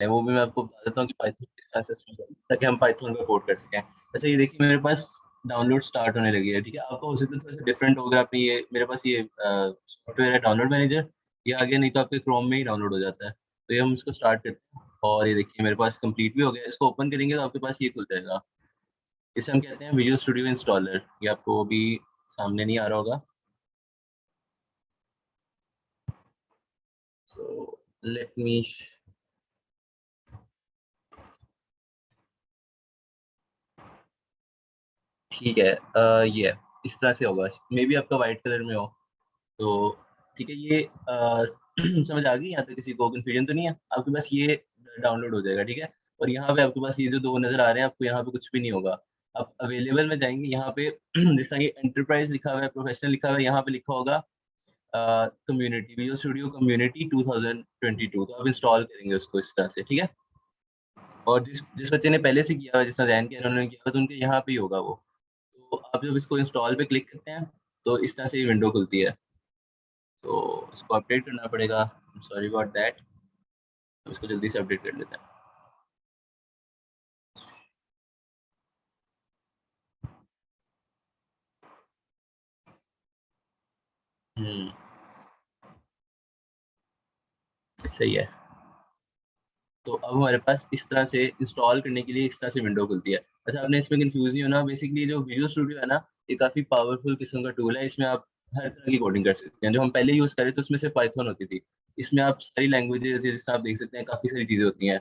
वो भी मैं आपको बता देता हूँ कि पाइथन किस तरह से इसमें ताकि हम पाइथन का कोड कर सकें। अच्छा ये देखिए मेरे पास डाउनलोड स्टार्ट होने लगी है, ठीक है। आपका हो सकता है थोड़ा सा डिफरेंट होगा, आपने ये मेरे पास ये सॉफ्टवेयर है डाउनलोड मैनेजर, ये आ गया, नहीं तो आपके क्रोम में ही डाउनलोड हो जाता है। तो ये हम इसको स्टार्ट करते हैं और ये देखिए मेरे पास कंप्लीट भी हो गया। इसको ओपन करेंगे तो आपके पास ये खुल जाएगा, इसे हम कहते हैं विजुअल स्टूडियो इंस्टॉलर। ये आपको अभी सामने नहीं आ रहा होगा, सो लेट मी, ठीक है। ये है, इस तरह से होगा, मे बी आपका वाइट कलर में हो तो ठीक है। ये समझ आ गई, यहाँ तक किसी को कन्फ्यूजन तो नहीं है? आपके पास ये डाउनलोड हो जाएगा, ठीक है। और यहाँ पे आपके पास ये जो दो नज़र आ रहे हैं, आपको यहाँ पे कुछ भी नहीं होगा। आप अवेलेबल में जाएंगे, यहाँ पे जिस तरह ये एंटरप्राइज लिखा हुआ है, प्रोफेशनल लिखा हुआ है, यहाँ पे लिखा होगा कम्युनिटी, विजुअल स्टूडियो कम्युनिटी 2022। तो आप इंस्टॉल करेंगे उसको इस तरह से, ठीक है। और जिस जिस बच्चे ने पहले से किया हुआ है, जिसने जैन किया उन्होंने किया हुआ, तो उनके यहाँ पे ही होगा वो। तो आप जब इसको इंस्टॉल पे क्लिक करते हैं तो इस तरह से ये विंडो खुलती है। तो इसको अपडेट करना पड़ेगा, सॉरी अबाउट दैट। तो इसको जल्दी से अपडेट कर लेते हैं। सही है। तो अब हमारे पास इस तरह से इंस्टॉल करने के लिए इस तरह से विंडो खुलती है। अच्छा आपने इसमें कंफ्यूज नहीं होना, बेसिकली जो विजुअल स्टूडियो है ना, ये काफ़ी पावरफुल किस्म का टूल है। इसमें आप हर तरह की कोडिंग कर सकते हैं। जो हम पहले यूज़ करें तो उसमें से पाइथन होती थी, इसमें आप सारी लैंग्वेजेस जैसे आप देख सकते हैं, काफ़ी सारी चीज़ें होती हैं।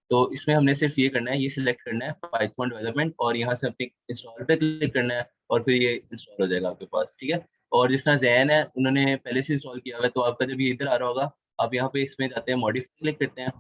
तो इसमें हमने सिर्फ ये करना है, ये सिलेक्ट करना है पाइथन डेवलपमेंट, और यहाँ से अपने इंस्टॉल पे क्लिक करना है और फिर ये इंस्टॉल हो जाएगा आपके पास, ठीक है। और जिस तरह जैन है उन्होंने पहले से इंस्टॉल किया हुआ है, तो आपका जब ये इधर आ रहा होगा, आप यहाँ पे इसमें जाते हैं, मॉडिफाई क्लिक करते हैं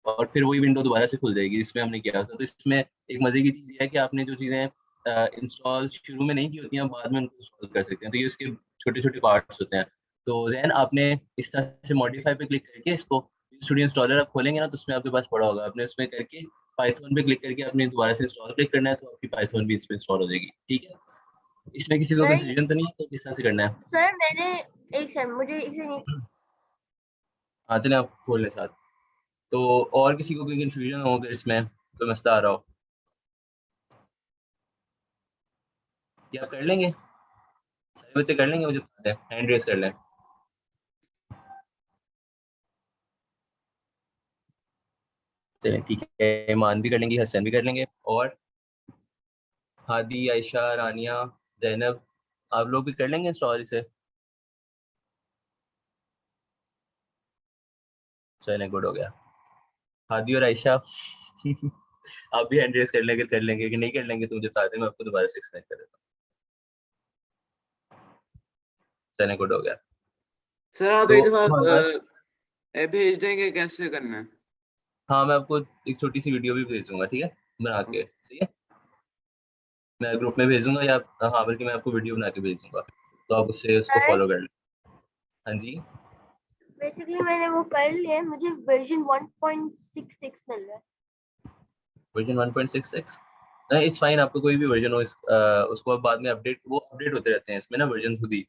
और फिर वही विंडो दोबारा से खुल जाएगी जिसमें हमने किया था। तो इसमें एक मजे की चीज़ ये है कि आपने जो चीज़ें इंस्टॉल शुरू में नहीं की होती हैं, बाद में उनको इंस्टॉल कर सकते हैं। तो ये उसके छोटे-छोटे पार्ट्स होते हैं। तो ज़ैन आपने इस तरह से मॉडिफाई पे क्लिक करके इसको स्टूडियो इंस्टॉलर आप खोलेंगे ना, तो उसमें आपके पास पड़ा होगा। आपने उसमें करके पाइथन पे क्लिक करके आपने दोबारा से इंस्टॉल क्लिक करना है, तो आपकी पाइथन भी इसमें इंस्टॉल हो जाएगी, ठीक है। इसमें किसी को सर कन्फ्यूजन तो नहीं है, तो किस तरह से करना है? सर मैंने एक सेकंड, मुझे एक सेकंड। हाँ, चलें आप खोल लें साथ। तो और किसी को कोई कन्फ्यूजन हो अगर इसमें कोई मसला आ रहा हो, ये आप कर लेंगे? सारे बच्चे कर लेंगे, मुझे पता है, हैंड रेज़ कर लें। चलें ठीक है, ईमान भी कर लेंगी, हसन भी कर लेंगे, और हादी, आयशा, रानिया, ज़ैनब, आप लोग भी कर लेंगे इंस्टॉल इसे? चलें गुड हो गया। हादी और आयशा आप भी हैंड रेज़ कर लेंगे, कर लेंगे कि नहीं कर लेंगे तो मुझे बता दें, मैं आपको दोबारा से एक्सप्लेन कर देता हूँ। चलें गुड हो गया। सर आप तो एक दफा हमारे पास, भेज देंगे कैसे करना है? हाँ, मैं आपको एक छोटी-सी वीडियो भी भेज दूँगा, ठीक है? बना के, सही है? मैं ग्रुप में भेजूँगा या हाँ, बल्कि मैं आपको वीडियो बना के भेज दूँगा, तो आप उससे उसको सर फ़ॉलो कर लें। हाँ जी। बेसिकली मैंने वो कर लिया है, मुझे वर्जन 1.66 मिल रहा है। वर्ज़न 1.66? नहीं, इट्स फाइन, आपका कोई भी वर्ज़न हो, उसको आप बाद में अपडेट, वो अपडेट होते रहते हैं इसमें ना वर्ज़न खुद ही।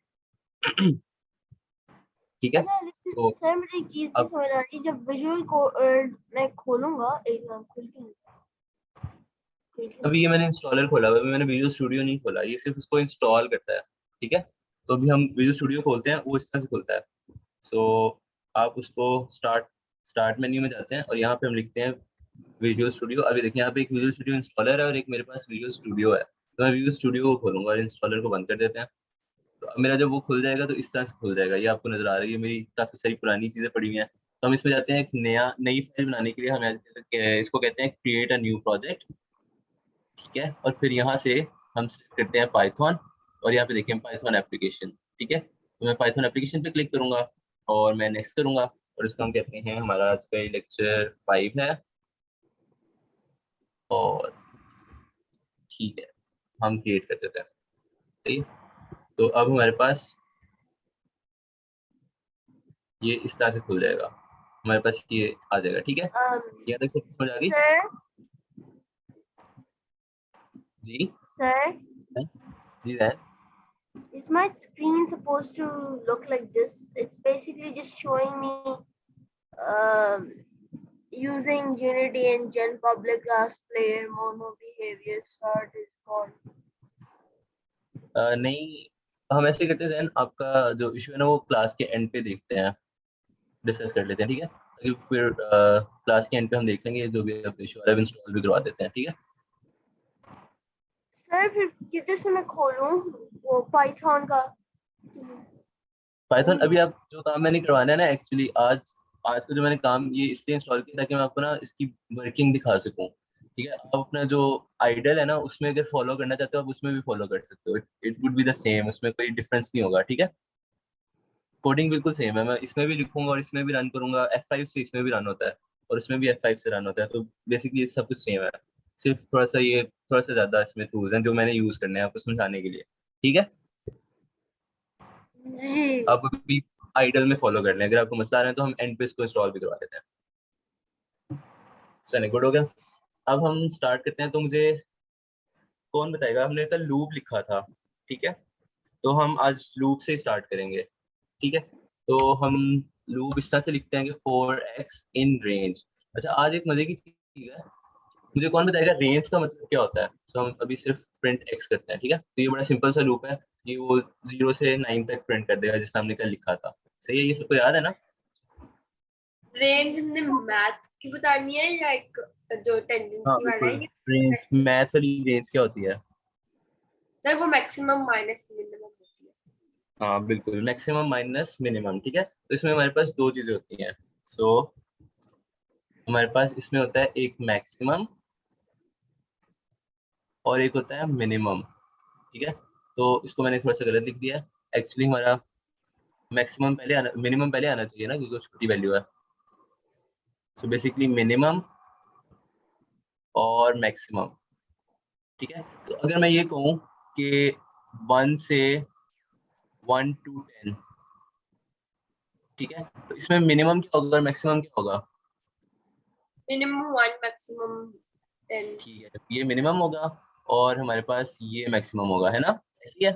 ठीक है? अच्छा लेकिन तो सर मुझे एक चीज़ नहीं अब समझ आ रही, जब विजुअल को मैं खोलूँगा, एक मिनट खुल के अभी ये मैंने इंस्टॉलर खोला हुआ है, अभी मैंने विजुअल स्टूडियो नहीं खोला, ये सिर्फ़ उसको इंस्टॉल करता है, ठीक है? तो अभी हम विजुअल स्टूडियो खोलते हैं, वो इस तरह से खुलता है। सो आप उसको स्टार्ट स्टार्ट मेन्यू में जाते हैं और यहाँ पे हम लिखते हैं विजुअल स्टूडियो। अभी देखिए यहाँ पे एक विजुअल स्टूडियो इंस्टॉलर है और एक मेरे पास विजुअल स्टूडियो है। तो मैं विजुअल स्टूडियो को खोलूँगा और इंस्टॉलर को बंद कर देते हैं। तो अब मेरा जब वो खुल जाएगा तो इस तरह से खुल जाएगा। ये आपको नज़र आ रही है, मेरी काफ़ी सारी पुरानी चीज़ें पड़ी हुई हैं। तो हम इसमें जाते हैं, एक नई फाइल बनाने के लिए हम इसको कहते हैं क्रिएट अ न्यू प्रोजेक्ट, ठीक है? और फिर यहाँ से हम सेलेक्ट करते हैं पाइथन और यहाँ पे देखिए पाइथन एप्लीकेशन, ठीक है? तो मैं पाइथन एप्लीकेशन पे क्लिक करूँगा और मैं नेक्स्ट करूँगा और इसको हम कहते हैं, हमारा आज का ये लेक्चर 5 है और ठीक है, हम क्रिएट कर देते हैं, सही है? तो अब हमारे पास ये इस तरह से खुल जाएगा, हमारे पास ये आ जाएगा, ठीक है? यहाँ तक सब समझ आ गई? सर जी? सर हैं? जी ज़ैन? is my screen supposed to look like this? It's basically just showing me um, using Unity and Gen public class player mono behavior start is called. नहीं, हम ऐसे करते हैं जैन, आपका जो इशू है ना वो क्लास के एंड पे देखते हैं, डिस्कस कर लेते हैं, ठीक है? ताकि फिर क्लास के एंड पे हम देख लेंगे जो भी इशू है, इंस्टॉल भी करवा देते हैं, ठीक है? सर फिर किधर से मैं खोलूं वो पाइथन का? पाइथन अभी आप जो काम मैंने करवाना है ना, एक्चुअली आज को जो मैंने काम ये इसलिए इंस्टॉल किया ताकि मैं आपको ना इसकी वर्किंग दिखा सकूं, ठीक है? आप अपना जो आइडल है ना उसमें अगर फॉलो करना चाहते हो आप उसमें भी फॉलो कर सकते हो, it would be the same, उसमें कोई डिफरेंस नहीं होगा, ठीक है? कोडिंग बिल्कुल सेम है, मैं इसमें भी लिखूंगा और इसमें भी रन करूंगा, F5 से इसमें भी रन होता है और इसमें भी F5 से रन होता है, तो बेसिकली सब कुछ सेम है, सिर्फ थोड़ा सा ज्यादा इसमें टूल्स हैं जो मैंने यूज करने हैं आपको समझाने के लिए, ठीक है? जी आप अभी आइडल में फॉलो कर लें, अगर आपको मसला आ रहा है तो हम एंड पे इसको इंस्टॉल भी करवा देते हैं। चलिए, गुड हो गया। अब हम स्टार्ट करते हैं, तो मुझे कौन बताएगा, हमने कल लूप लिखा था, ठीक है? तो हम आज लूप से स्टार्ट करेंगे, ठीक है? तो हम लूप इस तरह से लिखते हैं कि 4x इन रेंज। अच्छा, आज एक मजे की चीज है, मुझे कौन बताएगा रेंज का मतलब क्या होता है? तो हम अभी सिर्फ प्रिंट x करते हैं, ठीक है? तो ये बड़ा सिंपल सा लूप है, ये वो 0 से 9 तक प्रिंट कर देगा जिससे हमने कल लिखा था, सही है? ये सबको याद है ना? रेंज हमने मैथ की बतानी है या एक जो हाँ टेंडेंसी वाला है? बिल्कुल, रेंज मैथ वाली रेंज क्या होती है? सर वो मैक्सिमम माइनस मिनिमम होती है। हाँ बिल्कुल, मैक्सिमम माइनस मिनिमम, ठीक है? तो इसमें हमारे पास दो चीजें होती हैं, सो हमारे पास इसमें होता है एक मैक्सिमम और एक होता है मिनिमम, ठीक है? तो इसको मैंने थोड़ा सा गलत लिख दिया, एक्चुअली हमारा मैक्सिमम पहले आना, मिनिमम पहले आना चाहिए ना, क्योंकि छोटी वैल्यू है। सो बेसिकली मिनिमम और मैक्सिमम, ठीक है? तो अगर मैं ये कहूँ कि 1 से 1 to 10, ठीक है? तो इसमें मिनिमम क्या होगा और मैक्सिमम क्या होगा? Minimum 1 maximum 10। ठीक है, ये मिनिमम होगा और हमारे पास ये मैक्सिमम होगा, है ना? ऐसी है,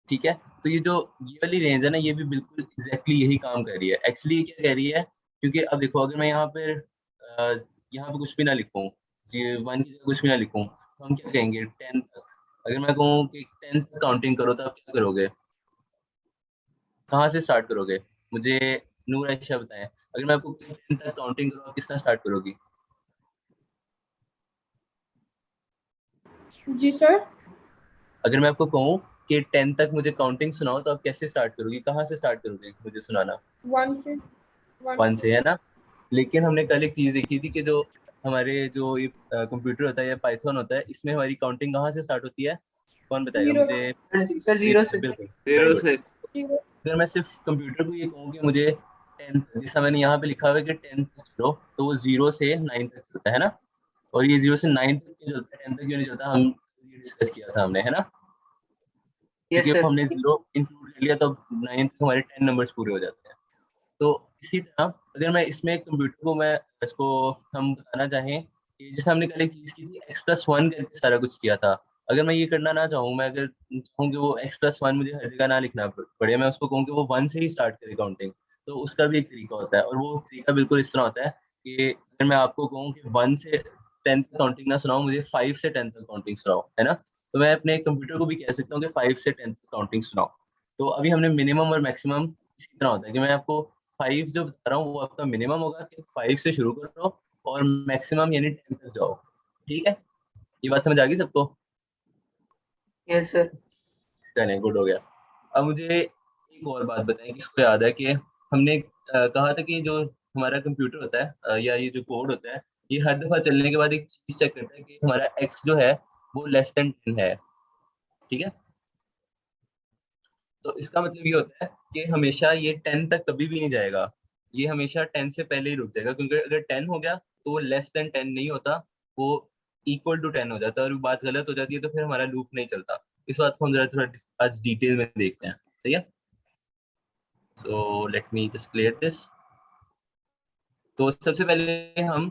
ठीक है? तो ये जो ये वाली रेंज है ना, ये भी बिल्कुल एग्जैक्टली यही काम कर रही है। एक्चुअली क्या कह रही है, क्योंकि अब देखो अगर मैं यहाँ पे कुछ भी ना लिखूं, ये 1 की जगह कुछ भी ना लिखूं, तो हम क्या कहेंगे 10 तक। अगर मैं कहूँ कि 10 तक काउंटिंग करो तो आप क्या करोगे? कहाँ से स्टार्ट करोगे? मुझे नूर आयशा बताएं, अगर मैं आपको 10 तक काउंटिंग करो आप किस तरह स्टार्ट करोगी? जी सर। अगर मैं आपको कहूँ कि 10 तक मुझे काउंटिंग सुनाओ तो आप कैसे स्टार्ट करोगी, कहाँ से स्टार्ट करोगे मुझे सुनाना? 1 से 1 से, है ना? लेकिन हमने कल एक चीज देखी थी कि जो हमारे जो ये कंप्यूटर होता है या पाइथन होता है, इसमें हमारी काउंटिंग कहाँ से स्टार्ट होती है? कौन बताएगा 0 मुझे? सर 0 से बिल्कुल, 0 से। अगर मैं सिर्फ कंप्यूटर को ये कहूँ कि मुझे 10 जैसा मैंने यहाँ पे लिखा हुआ है कि 10 तक चलो, तो वो 0 से 9 तक चलता है ना? और ये 0 से 9 तक क्यों चलता है, 10 तक क्यों नहीं चलता? हम ये डिस्कस किया था हमने, है ना? यस क्योंकि अब सर। हमने 0 इंक्लूड कर लिया तो 9 तक हमारे 10 नंबर्स पूरे हो जाते हैं। तो इसी तरह अगर मैं इसमें कंप्यूटर को मैं इसको हम बताना चाहें कि जैसे हमने कल एक चीज की थी x+1 करके सारा कुछ किया था, अगर मैं ये करना ना चाहूँ, मैं अगर चाहूँ कि वो x+1 मुझे हर जगह ना लिखना पड़े, मैं उसको कहूँ कि वो 1 से ही स्टार्ट करे काउंटिंग, तो उसका भी एक तरीका होता है और वो तरीका बिल्कुल इस तरह होता है कि अगर मैं आपको कहूँ कि 1 से 10 तक काउंटिंग ना सुनाओ, मुझे 5 से 10 तक काउंटिंग सुनाओ, है ना? तो मैं अपने कंप्यूटर को भी कह सकता हूँ कि 5 से 10 तक काउंटिंग सुनाओ। तो अभी हमने मिनिमम और मैक्सिमम इसी तरह होता है कि मैं आपको 5 जो बता रहा हूँ वो आपका मिनिमम होगा कि 5 से शुरू करो और मैक्सिमम यानी 10 तक जाओ, ठीक है? ये बात समझ आ गई सबको? Yes sir. चलें, गुड हो गया। अब मुझे एक और बात बताएं कि आपको याद है कि हमने कहा था कि जो हमारा कंप्यूटर होता है या ये जो कोड होता है, ये हर दफा चलने के बाद एक चीज चेक करता है कि हमारा एक्स जो है वो लेस देन 10 है, ठीक है? तो इसका मतलब ये होता है कि हमेशा ये 10 तक कभी भी नहीं जाएगा, ये हमेशा 10 से पहले ही रुक जाएगा, क्योंकि अगर 10 हो गया तो वो लेस देन 10 नहीं होता, वो इक्वल टू 10 हो जाता है और बात गलत हो जाती है तो फिर हमारा लूप नहीं चलता। इस बात को हम जरा थोड़ा आज डिटेल में देखते हैं, सही है? So let me just clear this. तो सबसे पहले हम,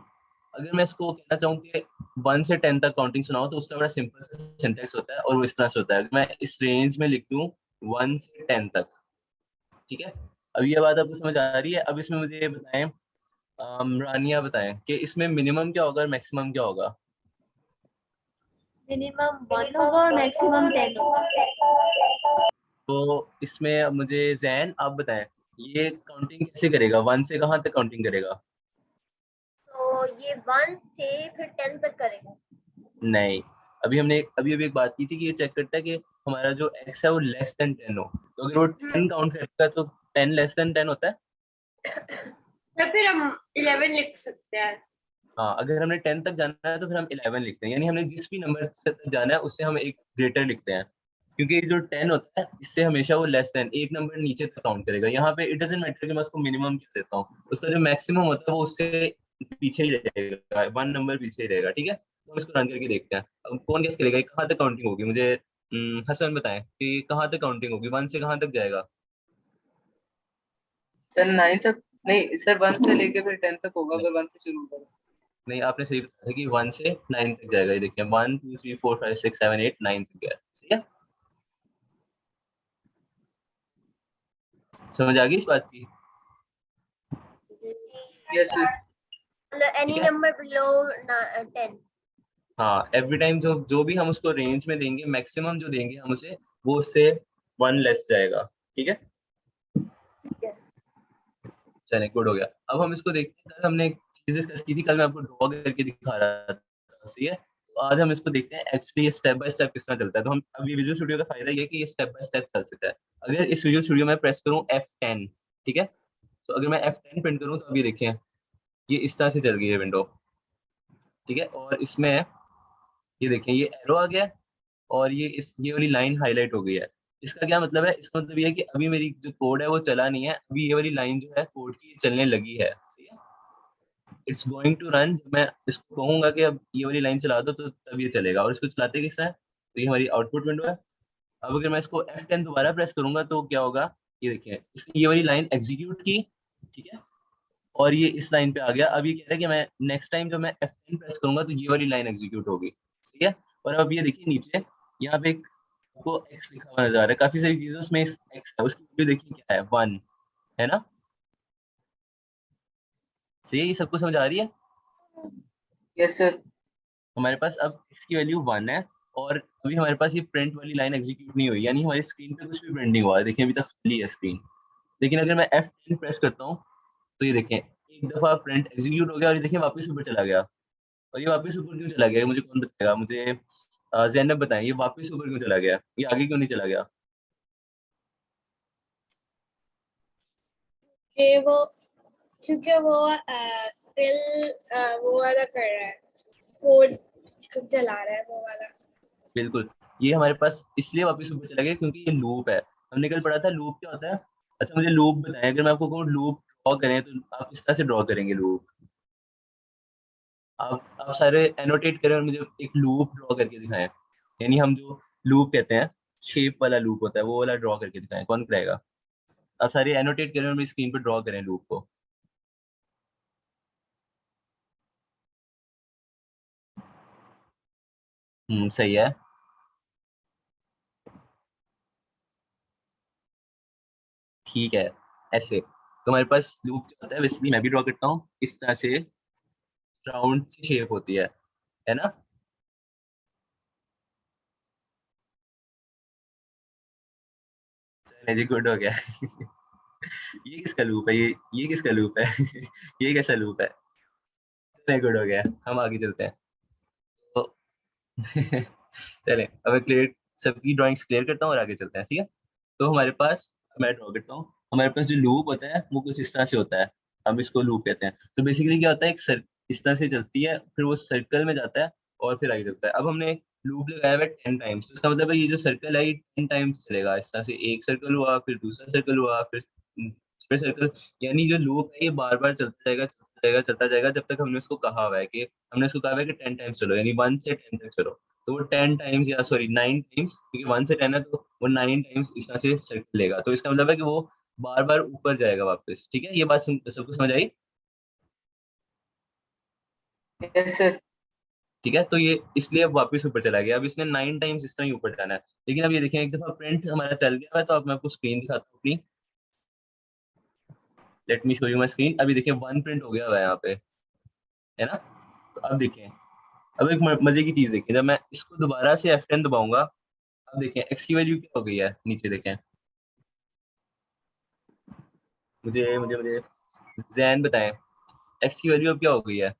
अगर मैं इसको कहना चाहूँ कि 1 से 10 तक काउंटिंग सुनाओ तो उसका बड़ा सिंपल सा सिंटेक्स होता है और वो इस तरह से होता है, अगर मैं इस रेंज में लिख दूं 1 से 10 तक, ठीक है? अब ये बात आपको समझ आ रही है? अब इसमें मुझे ये बताएं, रानिया बताएं कि इसमें मिनिमम क्या होगा और मैक्सिमम क्या होगा? मिनिमम 1 होगा और मैक्सिमम 10 होगा। तो इसमें अब मुझे जैन आप बताएं, ये काउंटिंग कैसे करेगा? 1 से कहाँ तक काउंटिंग करेगा? तो ये 1 से फिर 10 तक करेगा। नहीं, अभी हमने अभी अभी एक बात की थी कि ये चेक करता है कि हमारा जो x है वो लेस देन 10 हो। तो अगर वो 10 काउंट करेगा तो 10 लेस देन 10 होता है। तो फिर हम 11 लिख सकते हैं। हाँ, अगर हमने 10 तक जाना है तो फिर हम 11 लिखते हैं, यानी हमने जिस भी नंबर से तक जाना है उससे हम एक ग्रेटर लिखते हैं, क्योंकि जो 10 होता है इससे हमेशा वो लेस देन एक नंबर नीचे तक काउंट करेगा। यहाँ पे इट डजंट मैटर कि मैं उसको मिनिमम क्या देता हूँ, उसका जो मैक्सिमम होता है वो उससे पीछे ही रहेगा, 1 नंबर पीछे ही रहेगा। ठीक है, तो हम इसको रन करके देखते हैं। अब कौन गेस करेगा कहाँ तक काउंटिंग होगी? मुझे हसन बताएं कि कहाँ तक काउंटिंग होगी, 1 से कहाँ तक जाएगा? सर 9 तक नहीं सर, 1 से लेके फिर 10 तक होगा नहीं, अगर 1 से शुरू होगा। नहीं आपने सही बताया कि 1 से 9 तक जाएगा। ये देखिए 1 2 3 4 5 6 7 8 9 तक गया। सही है, समझ आ गई इस बात की? Yes sir. मतलब एनी ठीक है, नंबर बिलो 10। हाँ एवरी टाइम जो जो भी हम उसको रेंज में देंगे, मैक्सिमम जो देंगे हम उसे, वो उससे 1 लेस जाएगा। ठीक है, चलिए गुड हो गया। अब हम इसको देखते हैं, कल हमने एक चीज डिस्कस की थी, कल मैं आपको ड्रॉ करके दिखा रहा था। सही है, तो आज हम इसको देखते हैं एक्चुअली ये स्टेप बाय स्टेप किस तरह चलता है। तो हम अभी विजुअल स्टूडियो का फायदा ये है कि ये स्टेप बाय स्टेप चल सकता है। अगर इस विजुअल स्टूडियो में प्रेस करूँ F10, ठीक है, तो अगर मैं F10 प्रिंट करूँ तो अभी देखिए ये इस तरह से चल गई है विंडो। ठीक है, और इसमें ये देखिए ये एरो आ गया है और ये वाली लाइन हाईलाइट हो गई है। इसका क्या मतलब है? इसका मतलब ये है कि अभी मेरी जो कोड है वो चला नहीं है, अभी ये वाली लाइन जो है कोड की चलने लगी है। सही है, इट्स गोइंग टू रन। जब मैं इसको कहूंगा कि अब ये वाली लाइन चला दो तो तब ये चलेगा। और इसको चलाते किस तरह है? तो ये हमारी आउटपुट विंडो है। अब अगर मैं इसको F10 दोबारा प्रेस करूंगा तो क्या होगा? ये देखिए इसने ये वाली लाइन एग्जीक्यूट की। ठीक है, और ये इस लाइन पे आ गया। अब ये कह रहा है कि मैं नेक्स्ट टाइम जब मैं F10 प्रेस करूंगा तो ये वाली लाइन एग्जीक्यूट होगी। ठीक है, और अब ये देखिए नीचे यहाँ पे एक आपको एक्स लिखा हुआ नजर आ रहा है, काफी सारी चीजें उसमें एक्स है, उसकी वैल्यू देखिए क्या है, 1 है ना। सही है, ये सबको समझ आ रही है? Yes sir. हमारे पास अब x की वैल्यू 1 है और अभी हमारे पास ये प्रिंट वाली लाइन एग्जीक्यूट नहीं हुई, यानी हमारी स्क्रीन पे कुछ भी प्रिंट नहीं हुआ है। देखिए अभी तक खाली है स्क्रीन। लेकिन अगर मैं F10 प्रेस करता हूँ तो ये देखें एक दफा प्रिंट एग्जीक्यूट हो गया और ये देखिए वापस ऊपर चला गया। और ये वापस ऊपर क्यों चला गया, ये मुझे कौन बताएगा? मुझे जैनब बताएं, ये वापस ऊपर क्यों चला गया, ये आगे क्यों नहीं चला गया? कि वो क्योंकि वो स्टिल वो वाला कर रहा है, कोड चला रहा है वो वाला। बिल्कुल, ये हमारे पास इसलिए वापस ऊपर चला गया क्योंकि ये लूप है। हमने कल पढ़ा था लूप क्या होता है। अच्छा मुझे लूप बताएं, अगर मैं आपको कहूँ लूप ड्रॉ करें तो आप किस तरह से ड्रॉ करेंगे लूप? आप सारे एनोटेट करें और मुझे एक लूप ड्रॉ करके दिखाएं। यानी हम जो लूप कहते हैं, शेप वाला लूप होता है, वो वाला ड्रॉ करके दिखाएं। कौन कराएगा? आप सारे एनोटेट करें और मेरी स्क्रीन पर ड्रॉ करें लूप को। सही है। ठीक है, ऐसे तो हमारे पास लूप क्या होता है, बेसिकली मैं भी ड्रॉ करता हूँ इस तरह से, राउंड सी शेप होती है ना। चलिए जी गुड हो गया। ये किसका लूप है? ये किसका लूप है? ये कैसा लूप है? चलिए गुड हो गया, हम आगे चलते हैं। तो चले अब मैं क्लियर सबकी ड्राइंग्स क्लियर करता हूँ और आगे चलते हैं। ठीक है, तो हमारे पास मैं ड्रॉ करता हूँ। हमारे पास जो लूप होता है वो कुछ इस तरह से होता है, हम इसको लूप कहते हैं। तो बेसिकली क्या होता है, एक इस तरह से चलती है, फिर वो सर्कल में जाता है और फिर आगे चलता है। अब हमने लूप लगाया हुआ है 10 टाइम्स, तो इसका मतलब है ये जो सर्कल है ये 10 टाइम्स चलेगा। इस तरह से एक सर्कल हुआ, फिर दूसरा सर्कल हुआ, फिर सर्कल, यानी जो लूप है ये बार बार चलता जाएगा चलता जाएगा चलता जाएगा जब तक हमने उसको कहा हुआ है कि हमने उसको कहा हुआ है कि 10 टाइम्स चलो, यानी 1 से 10 तक चलो। तो वो 10 टाइम्स या सॉरी 9 टाइम्स, क्योंकि 1 से 10 है तो वो 9 टाइम्स इस तरह से सर्कल लेगा। तो इसका मतलब है कि वो बार बार ऊपर जाएगा वापस। ठीक है, ये बात सबको समझ आई? Yes sir. ठीक है, तो ये इसलिए अब वापस ऊपर चला गया। अब इसने 9 टाइम्स इस तरह ही ऊपर जाना है। लेकिन अब ये देखें एक दफा प्रिंट हमारा चल गया है, तो अब मैं आपको स्क्रीन दिखाता हूँ अपनी। Let me show you my screen. अभी देखिए 1 प्रिंट हो गया हुआ है यहाँ पे, है ना। तो अब देखिए, अब एक मजे की चीज देखिए, जब मैं इसको दोबारा से F10 दबाऊंगा, अब देखिए x की वैल्यू क्या हो गई है, नीचे देखें। मुझे मुझे मुझे जैन बताएं, x की वैल्यू अब क्या हो गई है।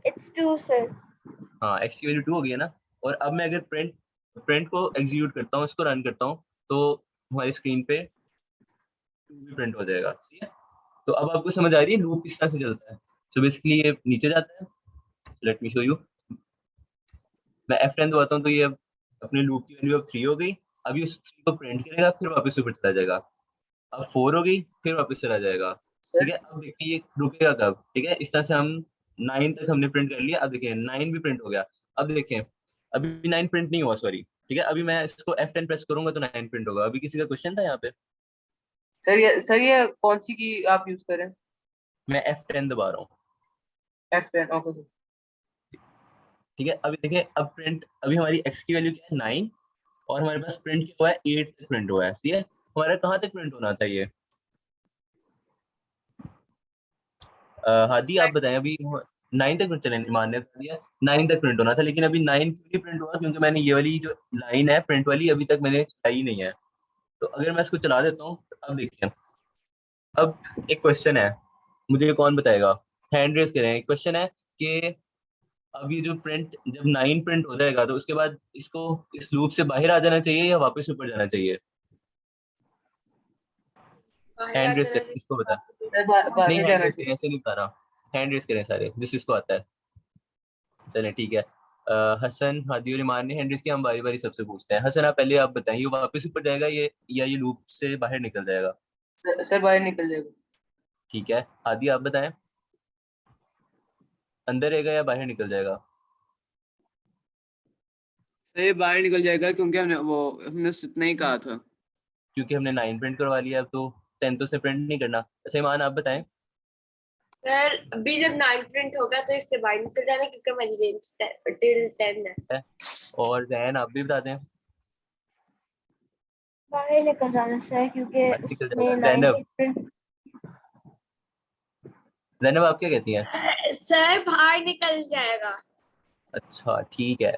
It's 2, sir. हाँ, x की वैल्यू 2 हो गई है ना। और अब मैं अगर प्रिंट प्रिंट को एग्जीक्यूट करता हूँ, इसको रन करता हूँ, तो हमारी स्क्रीन पे 2 भी प्रिंट हो जाएगा, ठीक है। तो अब आपको समझ आ रही है लूप किस तरह से चलता है। सो बेसिकली ये नीचे जाता है, लेट मी शो यू। मैं F10 दबाता हूँ तो ये अपने लूप की वैल्यू अब 3 हो गई। अभी उस 3 को प्रिंट करेगा, फिर वापस ऊपर चला जाएगा। अब 4 हो गई, फिर वापस चला जाएगा, ठीक सर है। अब देखिए ये रुकेगा कब, ठीक है। इस तरह से हम 9 तक हमने प्रिंट कर लिया। अब देखिए 9 भी प्रिंट हो गया। अब देखिए अभी 9 प्रिंट नहीं हुआ, सॉरी, ठीक है। अभी मैं इसको F10 प्रेस करूंगा तो 9 प्रिंट होगा। अभी किसी का क्वेश्चन था यहाँ पे? सर ये कौन सी की आप यूज करें? मैं F10 दबा रहा हूँ, F10, ओके सर। ठीक है। अभी देखिए अब प्रिंट, अभी हमारी x की वैल्यू क्या है, 9, और हमारे पास प्रिंट क्या हुआ है, 8 तक प्रिंट हुआ है, ठीक है। हमारा कहाँ तक प्रिंट होना चाहिए? हादी आप बताएं। अभी 9 तक प्रिंट, चले ईमान ने बता दिया 9 तक प्रिंट होना था, लेकिन अभी 9 क्यों नहीं प्रिंट हुआ? क्योंकि मैंने ये वाली जो लाइन है प्रिंट वाली, अभी तक मैंने चलाई नहीं है। तो अगर मैं इसको चला देता हूँ, तो अब देखिए, अब एक क्वेश्चन है, मुझे कौन बताएगा? हैंड रेज करें। एक क्वेश्चन है कि अब ये जो प्रिंट, जब 9 प्रिंट हो जाएगा तो उसके बाद इसको इस लूप से बाहर आ जाना चाहिए या वापस ऊपर जाना चाहिए? बाहर आ हैंड रेज जाना करें, इसको बता। चाहिए। सर नहीं, बाहर हैंड जाना रेज चाहिए। करें, ऐसे नहीं बता रहा। हैंड रेज करें सारे जिसको आता है। चले ठीक है। हसन, हादी और ईमान ने हैंड रेज किया। हम बारी बारी सबसे पूछते हैं। हसन आप पहले आप बताएं, ये वापस ऊपर जाएगा ये, या ये लूप से बाहर निकल जाएगा? सर बाहर निकल जाएगा। ठीक है। हादी आप बताएं, अंदर रहेगा या बाहर निकल जाएगा? सर ये बाहर निकल जाएगा क्योंकि हमने इतना ही कहा था। क्योंकि हमने 9 प्रिंट करवा लिया, अब तो 10 तो से प्रिंट नहीं करना। अच्छा ईमान आप बताएं। सर अभी जब 9 प्रिंट होगा तो इससे बाहर निकल जाना, क्योंकि हमारी रेंज टिल 10 है। और जैन आप भी बता दें। बाहर निकल जाना सर, क्योंकि बाहर निकल उसमें जाएगा। 9 जैनब, की प्रिंट। जैनब आप क्या कहती हैं? सर बाहर निकल जाएगा। अच्छा ठीक है।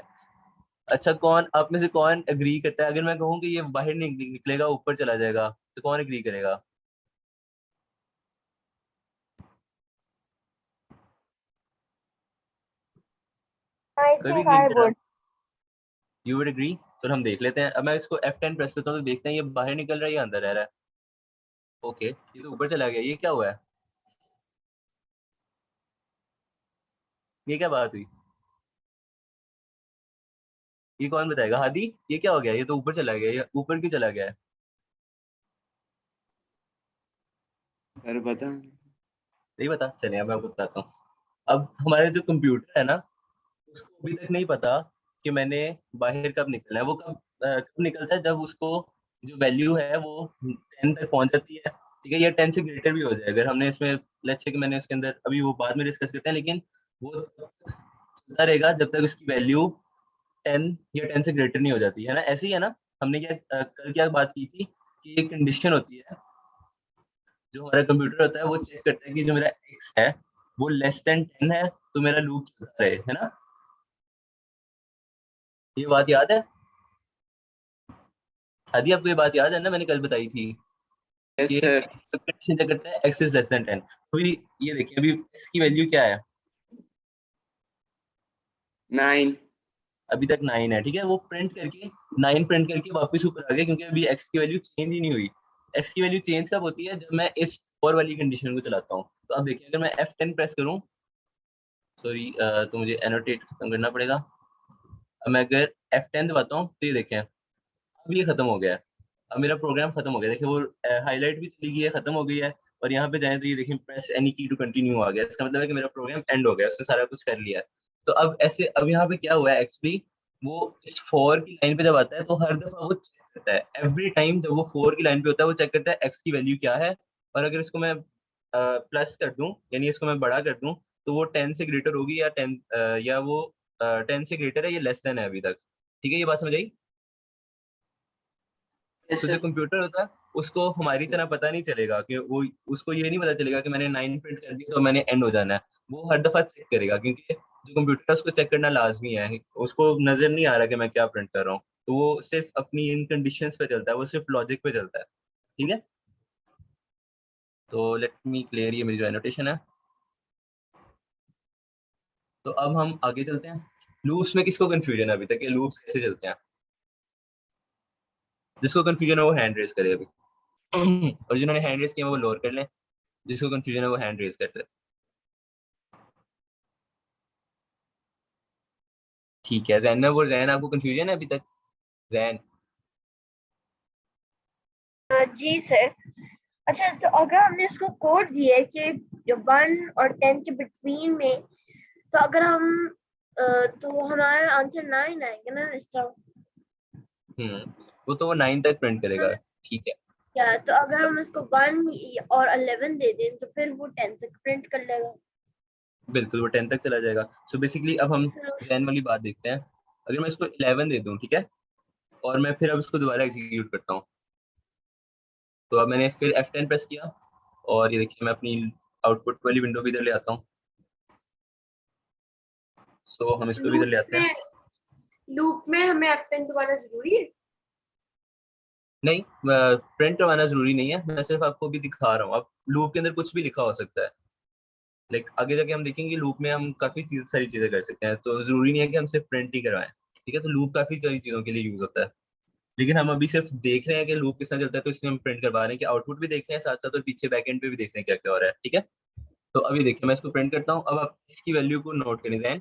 अच्छा, कौन आप में से कौन एग्री करता है? अगर मैं कहूँ कि ये बाहर नहीं निकलेगा, ऊपर चला जाएगा, तो कौन एग्री करेगा? आई कोई भी थिंक एग्री नहीं आई कर रहा? वुड। You would agree? चलो हम देख लेते हैं। अब मैं इसको F10 प्रेस करता हूँ तो देखते हैं ये बाहर निकल रहा है या अंदर रह रहा है। ओके, ये तो ऊपर चला गया। ये क्या हुआ है? ये क्या बात हुई? ये कौन बताएगा? हादी, ये क्या हो गया? ये तो ऊपर चला गया, ये ऊपर क्यों चला गया है? सर बता। नहीं पता, चलिए अब मैं आपको बताता हूँ। अब हमारे जो कंप्यूटर है ना, उसको अभी तक नहीं पता कि मैंने बाहर कब निकलना है। वो कब निकलता है? जब उसको जो वैल्यू है वो 10 तक पहुंच जाती है, ठीक है। या 10 से ग्रेटर भी हो जाए अगर हमने इसमें, लेट्स से कि मैंने उसके अंदर, अभी वो बाद में डिस्कस करते हैं, लेकिन वो तब तक चलता रहेगा जब तक उसकी वैल्यू 10 या 10 से ग्रेटर नहीं हो जाती है ना। ऐसे ही है ना। हमने कल क्या बात की थी कि एक कंडीशन होती है, जो हमारा कंप्यूटर होता है वो चेक करता है कि जो मेरा एक्स है वो लेस देन 10 है, तो मेरा लूप चलता रहे, है ना। ये बात याद है? आदि आपको ये बात याद है ना, मैंने कल बताई थी यस कि सर। कंडीशन चेक करता है एक्स इज लेस देन 10। अभी ये देखिए, अभी एक्स की वैल्यू क्या है? 9। अभी तक 9 है, ठीक है। वो प्रिंट करके 9 प्रिंट करके वापस ऊपर आ गया, क्योंकि अभी एक्स की वैल्यू चेंज ही नहीं हुई। एक्स की वैल्यू चेंज कब होती है? जब मैं इस और वाली कंडीशन को चलाता हूँ। तो अब देखिए, अगर मैं F10 प्रेस करूँ, सॉरी, तो मुझे एनोटेट खत्म करना पड़ेगा। अब मैं अगर F10 दबाता हूँ तो ये देखें, अब ये खत्म हो गया है। अब मेरा प्रोग्राम खत्म हो गया। देखिए वो हाईलाइट भी चली गई है, खत्म हो गई है। और यहाँ पे जाए तो ये देखिए प्रेस एनी की टू कंटिन्यू आ गया। इसका मतलब है कि मेरा प्रोग्राम एंड हो गया, उसने सारा कुछ कर लिया है। तो अब ऐसे, अब यहाँ पे क्या हुआ है एक्चुअली, वो इस 4 की लाइन पे जब आता है तो हर दफा वो चेक करता है, एवरी टाइम जब वो 4 की लाइन पे होता है वो चेक करता है एक्स की वैल्यू क्या है। और अगर इसको मैं प्लस कर दूं, यानी इसको मैं बड़ा कर दूं, तो वो 10 से ग्रेटर होगी या 10, या वो 10 से ग्रेटर है, ये लेस देन है अभी तक। ठीक है, ये बात समझ आई? Yes, तो जो sir. कंप्यूटर होता है उसको हमारी तरह पता नहीं चलेगा कि वो, उसको ये नहीं पता चलेगा कि मैंने 9 प्रिंट कर दी तो मैंने एंड हो जाना है। वो हर दफा चेक करेगा, क्योंकि जो कंप्यूटर है उसको चेक करना लाजमी है। उसको नजर नहीं आ रहा कि मैं क्या प्रिंट कर रहा हूँ, तो वो सिर्फ अपनी इन कंडीशंस पे चलता है, वो सिर्फ लॉजिक पे चलता है। ठीक है, तो लेट मी क्लियर, ये मेरी जो एनोटेशन है। तो अब हम आगे चलते हैं। लूप्स में किसको कंफ्यूजन है अभी तक, ये लूप्स कैसे चलते हैं? जिसको कंफ्यूजन है वो हैंड रेज करे अभी। और जिन्होंने हैंड रेज किया वो लोअर कर लें, जिसको कंफ्यूजन है वो हैंड रेज कर ले। ठीक है, जैनब और जैन, आपको कंफ्यूजन है अभी तक? जैन? जी सर। अच्छा, तो अगर हमने इसको कोड दिया है कि जो 1 और 10 के बिटवीन में, तो अगर हम तो हमारा आंसर 9 आएगा ना इस तरह। वो तो वो 9 तक प्रिंट करेगा। ठीक है, या तो अगर हम इसको 1 और 11 दे दें तो फिर वो 10 तक प्रिंट कर लेगा। बिल्कुल वो 10 तक चला जाएगा। सो बेसिकली अब हम जैन वाली बात देखते हैं। अगर मैं इसको 11 दे दूं, ठीक है, और मैं फिर अब इसको दोबारा एग्जीक्यूट करता हूँ, तो अब मैंने फिर F10 प्रेस किया, और ये देखिए मैं अपनी आउटपुट वाली विंडो भी इधर ले आता हूँ। सो हम इसको भी इधर ले आते हैं। लूप में हमें F10 दोबारा जरूरी है? नहीं, प्रिंट करवाना जरूरी नहीं है, मैं सिर्फ आपको भी दिखा रहा हूँ। अब लूप के अंदर कुछ भी लिखा हो सकता है, लाइक आगे जाके हम देखेंगे लूप में हम काफी सारी चीजें कर सकते हैं, तो जरूरी नहीं है कि हम सिर्फ प्रिंट ही करवाएं। ठीक है, तो लूप काफी सारी चीजों के लिए यूज होता है, लेकिन हम अभी सिर्फ देख रहे हैं कि लूप किस तरह चलता है, तो इसलिए हम प्रिंट करवा रहे हैं कि आउटपुट भी देख रहे हैं साथ साथ, और पीछे बैकएंड पे भी देख रहे हैं क्या क्या हो रहा है। ठीक है, तो अभी देखिए मैं इसको प्रिंट करता हूँ। अब आप इसकी वैल्यू को नोट करें जैन।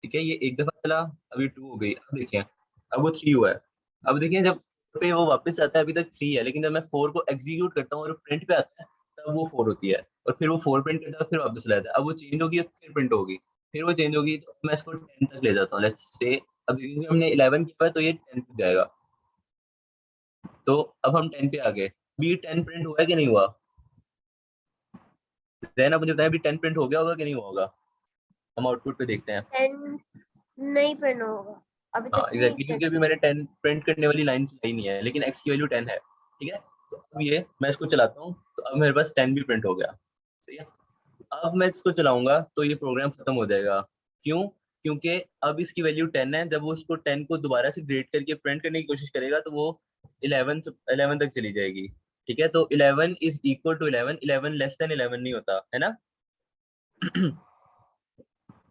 ठीक है, ये एक दफा चला, अभी 2 हो गई, अब देखिए अब वो 3 हुआ है। अब देखिए जब पे वो वापस आता है, अभी तक 3 है, लेकिन जब मैं 4 को एग्जीक्यूट करता हूँ और प्रिंट पे आता है तब वो 4 होती है, और फिर वो 4 प्रिंट करता है, फिर वापस लाता है। अब वो चेंज होगी, अब फिर प्रिंट होगी, फिर वो चेंज होगी, तो मैं इसको 10 तक ले जाता हूँ। लेट्स से अब क्योंकि हमने 11 किया है तो ये 10 तक जाएगा। तो अब हम 10 पे आ गए। बी 10 प्रिंट हुआ है कि नहीं हुआ? जैन आप मुझे बताएं, अभी 10 प्रिंट हो गया होगा कि नहीं हुआ होगा? हम आउटपुट पे देखते हैं। 10 नहीं प्रिंट होगा, अभी हाँ तक नहीं एग्जैक्टली, क्योंकि अभी मैंने 10 प्रिंट करने वाली लाइन चलाई नहीं है, लेकिन x की वैल्यू 10 है। ठीक है, तो अब ये मैं इसको चलाता हूँ, तो अब मेरे पास 10 भी प्रिंट हो गया। सही है, अब मैं इसको चलाऊंगा तो ये प्रोग्राम खत्म हो जाएगा। क्यों? क्योंकि अब इसकी वैल्यू 10 है, जब वो उसको 10 को दोबारा से ग्रेड करके प्रिंट करने की कोशिश करेगा तो वो 11 तक चली जाएगी। ठीक है, तो 11 is equal to 11, 11 less than 11 नहीं होता है ना।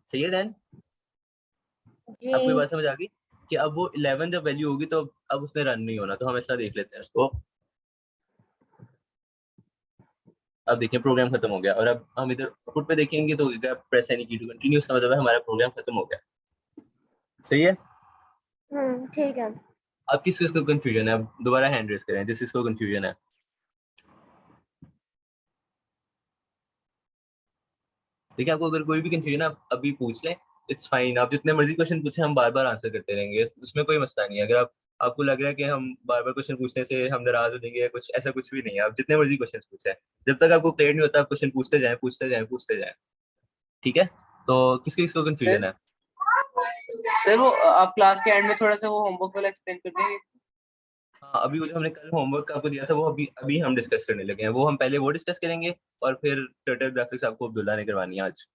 सही है जैन, आपको ये जी। बात समझ आ गई कि अब वो 11 जब वैल्यू होगी तो अब उसने रन नहीं होना। तो हम ऐसा देख लेते हैं इसको। अब देखिए प्रोग्राम खत्म हो गया, और अब हम इधर आउटपुट पे देखेंगे तो प्रेस एनी की टू कंटिन्यू, इसका मतलब है हमारा प्रोग्राम खत्म हो गया। सही है, ठीक है। अब किस किस को कंफ्यूजन है? अब दोबारा हैंड रेस करें जिस किसको कंफ्यूजन है। देखिए आपको अगर कोई भी कंफ्यूजन है आप अभी पूछ लें, इट्स फाइन। आप जितने मर्जी क्वेश्चन पूछे, हम बार बार आंसर करते रहेंगे, उसमें कोई मसला नहीं है। अगर आप आपको लग रहा है कि हम बार बार क्वेश्चन पूछने से हम नाराज हो जाएंगे, कुछ ऐसा कुछ भी नहीं है। आप जितने मर्जी क्वेश्चन पूछे, जब तक आपको क्लियर नहीं होता आप क्वेश्चन पूछते जाएं पूछते जाएं पूछते जाएं। ठीक है, तो किस किस को कंफ्यूजन है? सर वो आप क्लास के एंड में थोड़ा सा वो होमवर्क वाला एक्सप्लेन कर देंगे? हाँ, अभी वो जो हमने कल होमवर्क आपको दिया था वो अभी अभी हम डिस्कस करने लगे हैं। वो हम पहले वो डिस्कस करेंगे, और फिर टर्टल ग्राफिक्स आपको अब्दुल्ला ने करवानी है आज।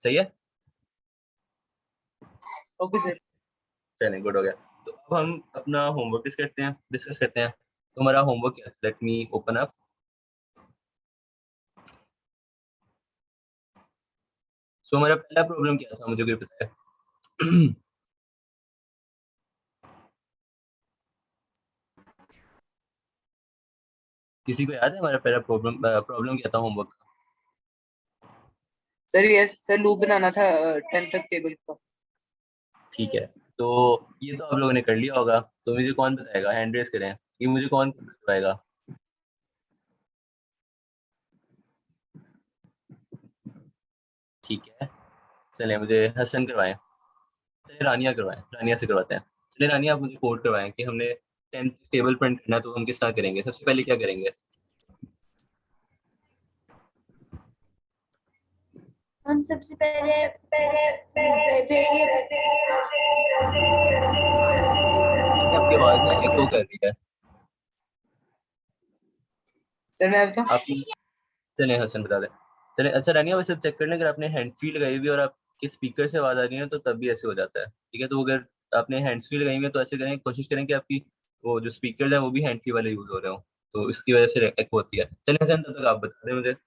सही है, ओके सर। चलें, गुड हो गया। तो अब हम अपना होमवर्क डिस्कस करते हैं। तो हमारा होमवर्क क्या था? Let me open up. So हमारा पहला प्रॉब्लम क्या था, मुझे कोई पता है? किसी को याद है हमारा पहला प्रॉब्लम क्या था होमवर्क का? सर यस सर, लूप बनाना था 10 तक टेबल का। ठीक है, तो ये तो आप लोगों ने कर लिया होगा, तो मुझे कौन बताएगा? हैंड रेज करें, ये मुझे कौन बताएगा? ठीक है, चलिए मुझे हसन करवाएं, चलिए रानिया करवाएं, रानिया से करवाते हैं। चलिए रानिया, आप मुझे कोड करवाएं कि हमने 10 टेबल प्रिंट करना है, तो हम किस तरह करेंगे? सबसे पहले क्या करेंगे? हम सबसे पहले आपकी आवाज ना एको कर रही है। सर मैं बताऊँ? आप चले हसन बता दे। चले अच्छा रानिया, वैसे चेक करना, अगर आपने हैंड फ्री लगाई हुई और आपके स्पीकर से आवाज आ रही है तो तब भी ऐसे हो जाता है, ठीक है। तो अगर आपने हैंड फ्री लगाई हुई है तो ऐसे करें, कोशिश करें कि आपकी वो जो स्पीकर है वो भी हैंड फ्री वाले यूज हो रहे हो, तो इसकी वजह से एको होती है। चलिए हसन, तब तक आप बता दें मुझे सर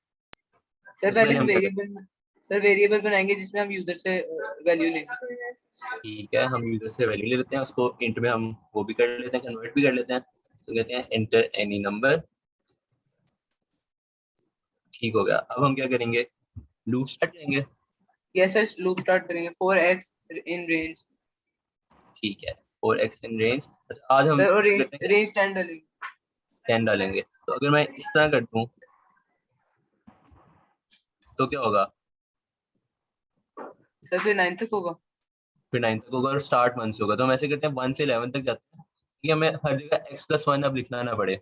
उससे पहले पहले हम हम क्या करें। वेरिएबल बनाएंगे जिसमें हम यूजर से वैल्यू लेंगे। ठीक है, हम यूजर से वैल्यू ले लेते हैं, उसको इंट में हम वो भी कर लेते हैं, कन्वर्ट भी कर लेते हैं। तो कहते हैं एंटर एनी नंबर। ठीक हो गया। अब हम क्या करेंगे, लूप स्टार्ट करेंगे। यस सर, लूप स्टार्ट करेंगे 4x इन रेंज। ठीक है, और एक्स इन रेंज। अच्छा, आज हम सर और करते हैं रेंज 10 डालेंगे। 10 डालेंगे। तो अगर मैं इस तरह कर दूं तो क्या होगा, सर फिर 9 तक होगा। फिर 9 तक होगा और स्टार्ट 1 से होगा। तो हम ऐसे करते हैं 1 से 11 तक जाते हैं, कि हमें हर जगह x+1 अब लिखना ना पड़े,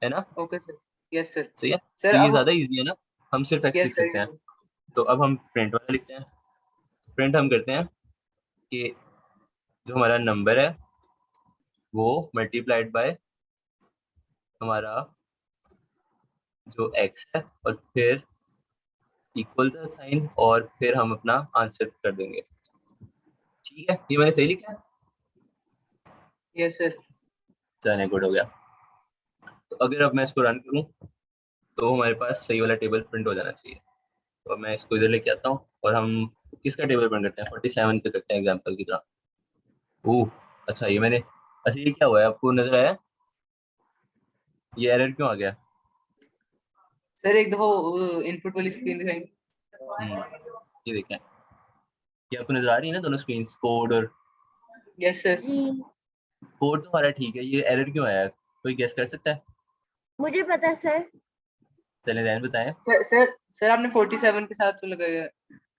है ना। Okay sir. Yes sir. सही है, सर तो ये अब ज्यादा इजी है ना, हम सिर्फ x लिख यस सकते हैं। सर। तो अब हम प्रिंट वाला लिखते हैं। प्रिंट हम करते हैं कि जो हमारा नंबर है वो मल्टीप्लाइड बाय हमारा जो x है, और फिर इक्वल का साइन, और फिर हम अपना आंसर कर देंगे। ठीक है, ये मैंने सही लिखा है। Yes sir. चलिए, गुड हो गया। तो अगर अब मैं इसको रन करूं तो हमारे पास सही वाला टेबल प्रिंट हो जाना चाहिए। तो मैं इसको इधर लेके आता हूँ, और हम किसका टेबल प्रिंट करते हैं, 47 पे करते हैं एग्जाम्पल की तरह। ओह, अच्छा ये मैंने, अच्छा ये क्या हुआ है, आपको नजर आया ये एरर क्यों आ गया। सर एक दफा इनपुट वाली स्क्रीन दिखाएंगे। ये देखें, ये आपको नजर आ रही है ना दोनों स्क्रीन, कोड और यस सर। जी कोड तो हमारा ठीक है, ये एरर क्यों आया, कोई गेस कर सकता है। मुझे पता है सर। चले जैन बताएं। सर आपने 47 के साथ तो लगाया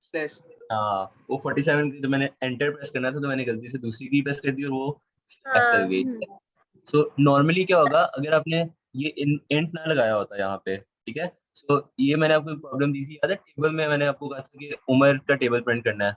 स्लैश। हाँ, वो 47 की, तो मैंने एंटर प्रेस करना था तो मैंने गलती से दूसरी की प्रेस कर दी और वो स्लैश हाँ कर गई। सो नॉर्मली क्या होगा अगर आपने ये इंट ना लगाया होता यहाँ पे, ठीक है। सो ये मैंने आपको प्रॉब्लम दी थी, याद है टेबल में मैंने आपको कहा था कि उमर का टेबल प्रिंट करना है,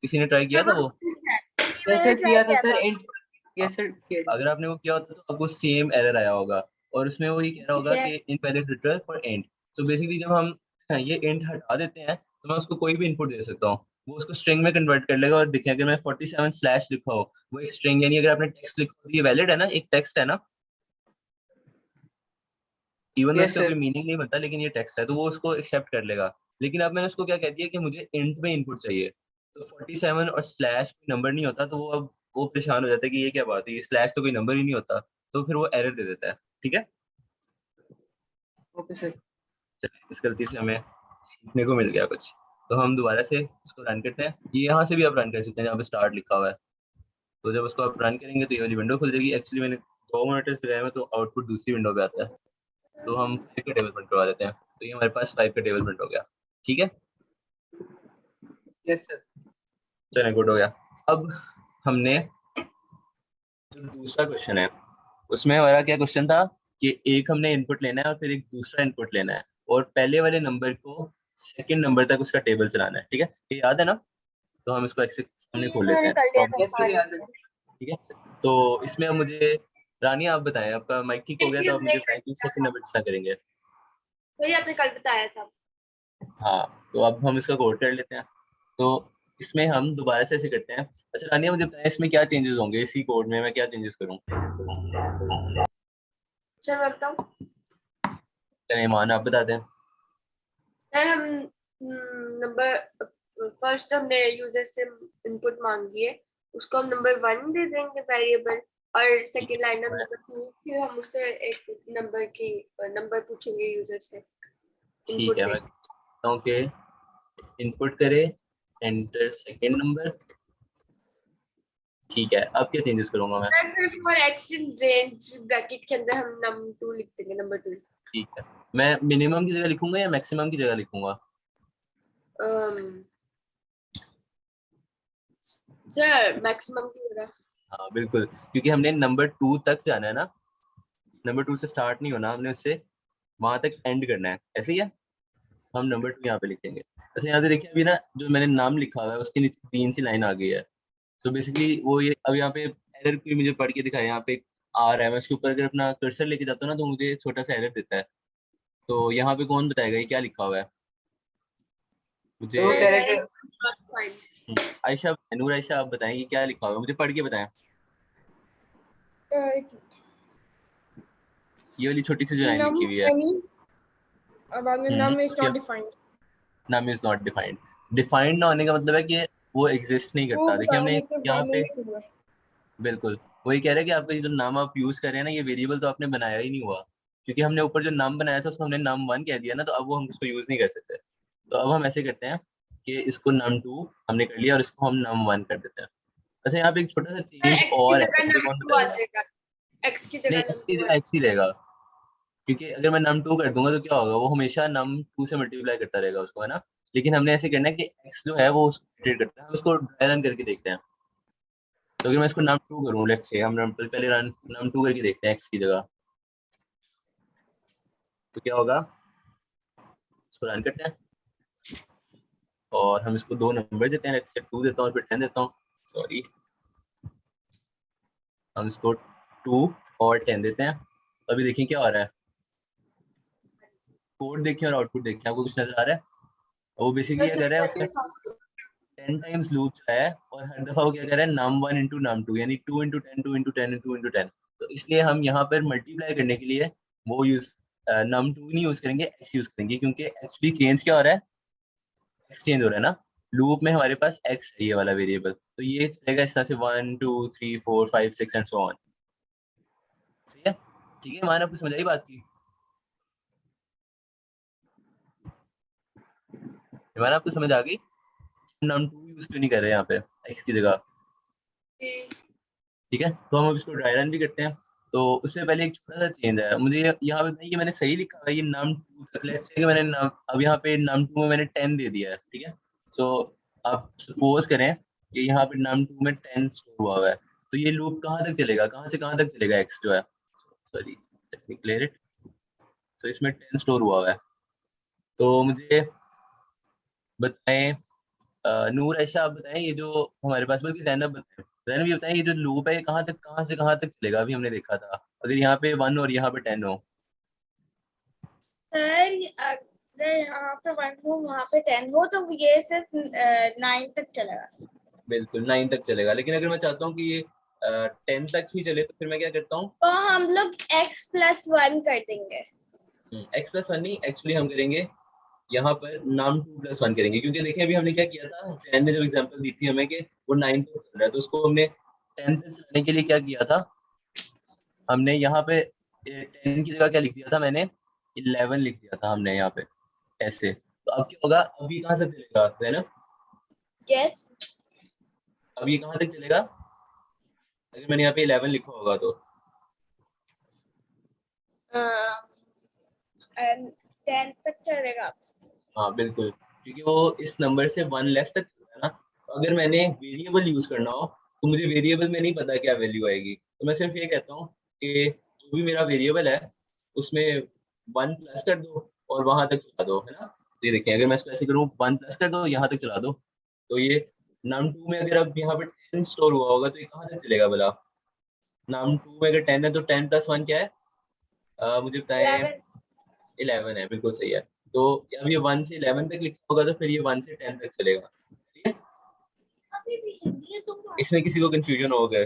किसी ने ट्राई किया था वो। यस मैंने सर ट्राई किया था किया सर था। यस सर किया। अगर आपने वो किया होता तो आपको सेम एरर आया होगा, और उसमें वो ये कह रहा होगा कि इनवैलिड रिटर्न फॉर इंट। तो बेसिकली जब हम ये इंट हटा देते हैं तो मैं उसको कोई भी इनपुट दे सकता हूँ, वो उसको स्ट्रिंग में कन्वर्ट कर लेगा। और देखें, अगर मैं 47 स्लैश लिखा हो, वो एक स्ट्रिंग, यानी अगर आपने टेक्स्ट लिखा हो तो ये वैलिड है ना, एक टेक्स्ट है ना, इवन तो यस इसका कोई सर। मीनिंग नहीं बनता, लेकिन ये टेक्स्ट है तो वो उसको एक्सेप्ट कर लेगा। लेकिन अब मैंने उसको क्या कह दिया कि मुझे इंट में इनपुट चाहिए, तो 47 और स्लैश कोई नंबर नहीं होता, तो वो अब वो परेशान हो जाता है कि ये क्या बात है, ये स्लैश तो कोई नंबर ही नहीं होता, तो फिर वो एरर दे देता है। ठीक है, ओके सर। चलिए, इस गलती से हमें सीखने को मिल गया कुछ। तो हम दोबारा से इसको रन करते हैं, ये यहाँ से भी आप रन कर सकते हैं जहाँ पे स्टार्ट लिखा हुआ है। तो जब उसको आप रन करेंगे तो ये वाली विंडो खुल जाएगी। एक्चुअली मैंने 2 मॉनिटर्स लगाए हुए तो आउटपुट दूसरी विंडो पे आता है। तो हम 5 का टेबल प्रिंट करवा देते हैं, तो ये हमारे पास 5 का टेबल प्रिंट हो गया। ठीक है, यस सर। चलिए, गुड हो गया। अब हमने जो दूसरा क्वेश्चन है उसमें हमारा क्या क्वेश्चन था कि एक हमने इनपुट लेना है और फिर एक दूसरा इनपुट लेना है, और पहले वाले नंबर को सेकंड नंबर तक उसका टेबल चलाना है। ठीक है, ये याद है ना। तो हम इसको एक्सेस हमने ये खोल लेते मैंने हैं कर लिया था यस सर आसानी याद है। से। ठीक है, तो इसमें अब मुझे रानी आप बताएं, आपका माइक ठीक हो गया तो आप मुझे बताएं कि सेकंड नंबर कितना करेंगे। वही आपने कल बताया था। हाँ, तो अब हम इसका कोड कर लेते हैं। तो इसमें हम दोबारा से ऐसे करते हैं। अच्छा रानी, मुझे बताएं इसमें क्या चेंजेस होंगे, इसी कोड में मैं क्या चेंजेस करूँ। चलो मैं बताऊँ। चलिए ईमान, आप बता दें। सर हम नंबर फर्स्ट हमने यूजर से इनपुट मांगी है, उसको हम नंबर 1 दे देंगे वेरिएबल, और सेकेंड लाइन नंबर 2, फिर हम उससे एक नंबर पूछेंगे यूजर से ठीक इनपुट है, दे। मैं कहता हूँ कि इनपुट करे एंटर सेकंड नंबर। ठीक है, अब क्या चेंजेस करूंगा मैं। फिर for x in range bracket के अंदर हम नंबर 2 लिख देंगे, नंबर 2। ठीक है, मैं मिनिमम की जगह लिखूंगा या मैक्सिमम की जगह लिखूंगा। सर मैक्सिमम की जगह। हाँ बिल्कुल, क्योंकि हमने नंबर 2 तक जाना है ना, नंबर 2 से स्टार्ट नहीं होना, हमने उससे वहां तक एंड करना है, ऐसे ही है। हम नंबर 2 यहाँ पे लिखेंगे। अच्छा यहाँ पे देखिए, अभी ना जो मैंने नाम लिखा हुआ है उसके नीचे 3 सी लाइन आ गई है। तो बेसिकली वो ये अब यहाँ पे एरर कोई मुझे पढ़ के दिखाया, यहाँ पे आ रहा है, मैं उसके ऊपर अगर अपना कर्सर लेके जाता हूँ ना तो मुझे छोटा सा एरर देता है। तो यहाँ पे कौन बताएगा ये क्या लिखा हुआ है मुझे? तो वो Variable character not defined. Ayesha, Noor Ayesha, आप बताएं ये क्या लिखा हुआ है, मुझे पढ़ के बताएं। ये वाली छोटी सी जो लाइन लिखी हुई है, num is इसके not defined. नाम इज नॉट डिफाइंड। डिफाइंड ना होने का मतलब है कि वो एग्जिस्ट नहीं वो करता। देखिए हमने बताओ तो यहाँ पहले पे ही शुरू है। बिल्कुल वही कह रहे हैं कि आपका ये जो नाम आप यूज कर रहे हैं ना, ये वेरिएबल तो आपने बनाया ही नहीं हुआ, क्योंकि हमने ऊपर जो नाम बनाया था उसको हमने num1 कह दिया ना, तो अब वो हम उसको यूज नहीं कर सकते। तो अब हम ऐसे करते हैं कि इसको num2 हमने कर लिया और इसको हम num1 कर देते हैं। अच्छा, यहाँ पे एक छोटा सा सर चेंज x की और है, जगह मुझे नम कौन 2 आ बताएगा? जाएगा, x की नहीं, जगह नम एक्स की 2 आ जगह एक्स ही रहेगा, क्योंकि अगर मैं num2 कर दूंगा तो क्या होगा, वो हमेशा num2 से मल्टीप्लाई करता रहेगा उसको, है ना। लेकिन हमने ऐसे करना है कि x जो है वो ट्रीट करता है, हम उसको ड्राई रन करके देखते हैं। तो अगर मैं इसको num2 करूँ, लेट्स से हम पहले num2 करके देखते हैं x की जगह, तो क्या होगा, इसको रन करते हैं और हम इसको दो नंबर देते हैं, लेट्स से 2 देता हूँ फिर 10 देता हूँ, सॉरी, हम इसको 2 और 10 देते हैं। तो अभी देखिए क्या हो रहा है, कोड देखिए और आउटपुट देखिए, आपको कुछ नजर आ रहा है? वो बेसिकली क्या कर रहा है, उसने 10 टाइम्स लूप चलाया है और हर दफा वो क्या कर रहा है, num1 इंटू num2, यानी 2 इंटू 10, 2 इंटू 10, 2 इंटू 10। तो इसलिए हम यहाँ पर मल्टीप्लाई करने के लिए वो यूज num2 नहीं यूज करेंगे, x यूज करेंगे, क्योंकि एक्चुअली चेंज क्या हो रहा है, x चेंज हो रहा है ना। लूप में हमारे पास x है, ये वाला वेरिएबल, तो ये चलेगा इस तरह से 1 2 3 4 5 6 एंड सो ऑन। सही है? ठीक है, मैंने आपको समझ आई बात की? मैंने आपको समझ आ गई? num2 यूज क्यों नहीं कर रहे यहाँ पे x की जगह? ठीक है, तो हम अब इसको ड्राई रन भी करते हैं। तो उससे पहले एक छोटा सा चेंज है, मुझे यहाँ बताइए कि मैंने सही लिखा है ये num2 तक, लेट्स से कि मैंने अब यहाँ पे num2 में मैंने 10 दे दिया है, ठीक है। सो आप सपोज करें कि यहाँ पे num2 में 10 स्टोर हुआ है, तो ये लूप कहाँ तक चलेगा, कहाँ से कहाँ तक चलेगा x जो है, sorry let me clear it. So इसमें 10 स्टोर हुआ है, तो मुझे बताएं, नूर ऐशा आप बताएं, ये जो हमारे पास, बल्कि जैनब बताएं, जैनब ये बताएं, ये जो लूप है ये कहाँ तक, कहाँ से कहाँ तक चलेगा? अभी हमने देखा था अगर यहाँ पे 1 और यहाँ पे 10 हो। सर अगर यहाँ पे 1 हो वहाँ पे 10 हो तो ये सिर्फ 9 तक चलेगा। बिल्कुल 9 तक चलेगा, लेकिन अगर मैं चाहता हूँ कि ये 10 तक ही चले, तो फिर मैं क्या करता हूँ, तो हम लोग x + 1 कर देंगे। x+1 नहीं, एक्चुअली हम करेंगे यहाँ पर num2+1 करेंगे, क्योंकि देखिए अभी हमने क्या किया था, जैन ने जो एग्जांपल दी थी हमें कि वो 9 तक चल रहा है, तो उसको हमने 10 तक चलाने के लिए क्या किया था, हमने यहाँ पे 10 की जगह क्या लिख दिया था, मैंने 11 लिख दिया था हमने यहाँ पे ऐसे। तो अब क्या होगा, अभी कहाँ से चलेगा जैनब, yes अब ये कहाँ तक चलेगा अगर मैंने यहाँ पे 11 लिखा होगा तो? 10 तक चलेगा। हाँ बिल्कुल, क्योंकि वो इस नंबर से 1 लेस तक चलता है ना। तो अगर मैंने वेरिएबल यूज करना हो तो मुझे वेरिएबल में नहीं पता क्या वैल्यू आएगी, तो मैं सिर्फ ये कहता हूँ कि जो भी मेरा वेरिएबल है उसमें 1 प्लस कर दो और वहां तक चला दो, है ना। तो ये देखिए अगर मैं इसको ऐसे करूँ, 1 प्लस कर दो यहाँ तक चला दो, तो ये num2 में अगर अब यहाँ पे 10 स्टोर हुआ होगा तो ये कहाँ तक चलेगा भला? num2 में अगर 10 है तो 10 + 1 क्या है, मुझे बताएं? 11 11 है, बिल्कुल सही है। तो अब ये 1 से 11 तक लिखा होगा तो फिर ये 1 से 10 तक चलेगा। सही है, अभी भी हिंदी है तुम। इसमें किसी को कंफ्यूजन हो गया?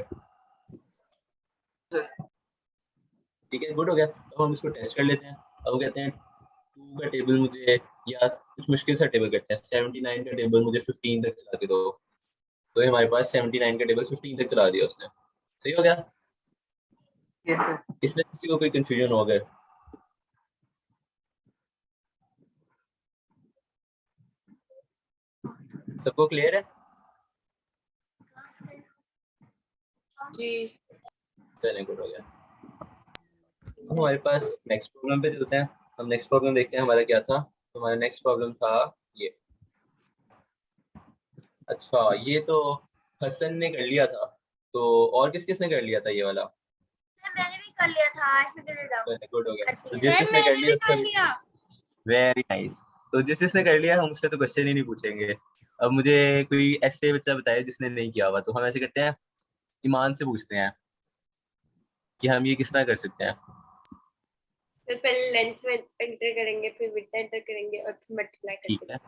ठीक है, गुड हो गया। अब हम इसको टेस्ट कर लेते हैं। अब हम कहते हैं 2 का टेबल मुझे, या कुछ मुश्किल सा टेबल करते हैं, 79 का टेबल मुझे 15 तक चला के दो। तो ये हमारे पास 79 का टेबल 15 तक चला दिया उसने। सही हो गया? Yes sir. इसमें किसी को कोई कंफ्यूजन हो गया? सबको क्लियर है? जी चलें, गुड हो गया। अब हमारे पास नेक्स्ट प्रॉब्लम पे चलते हैं। हम नेक्स्ट प्रॉब्लम देखते हैं हमारा क्या था। तो हमारा नेक्स्ट प्रॉब्लम था ये। अच्छा, ये तो हसन ने कर लिया था, तो और किस किस ने कर लिया था ये वाला? मैंने भी कर लिया था। I figured it out. Good हो गया। करती तो है। जिस जिसने कर मैंने लिया भी उसका कर लिया। Very nice. तो जिस जिसने कर लिया हम उससे तो क्वेश्चन ही नहीं पूछेंगे। अब मुझे कोई ऐसे बच्चा बताए जिसने नहीं किया हुआ, तो हम ऐसे करते हैं, ईमान से पूछते हैं कि हम ये किस तरह कर सकते हैं। फिर पहले लेंथ में एंटर करेंगे, फिर विड्थ एंटर करेंगे और फिर मल्टीप्लाई कर ठीक देंगे। है,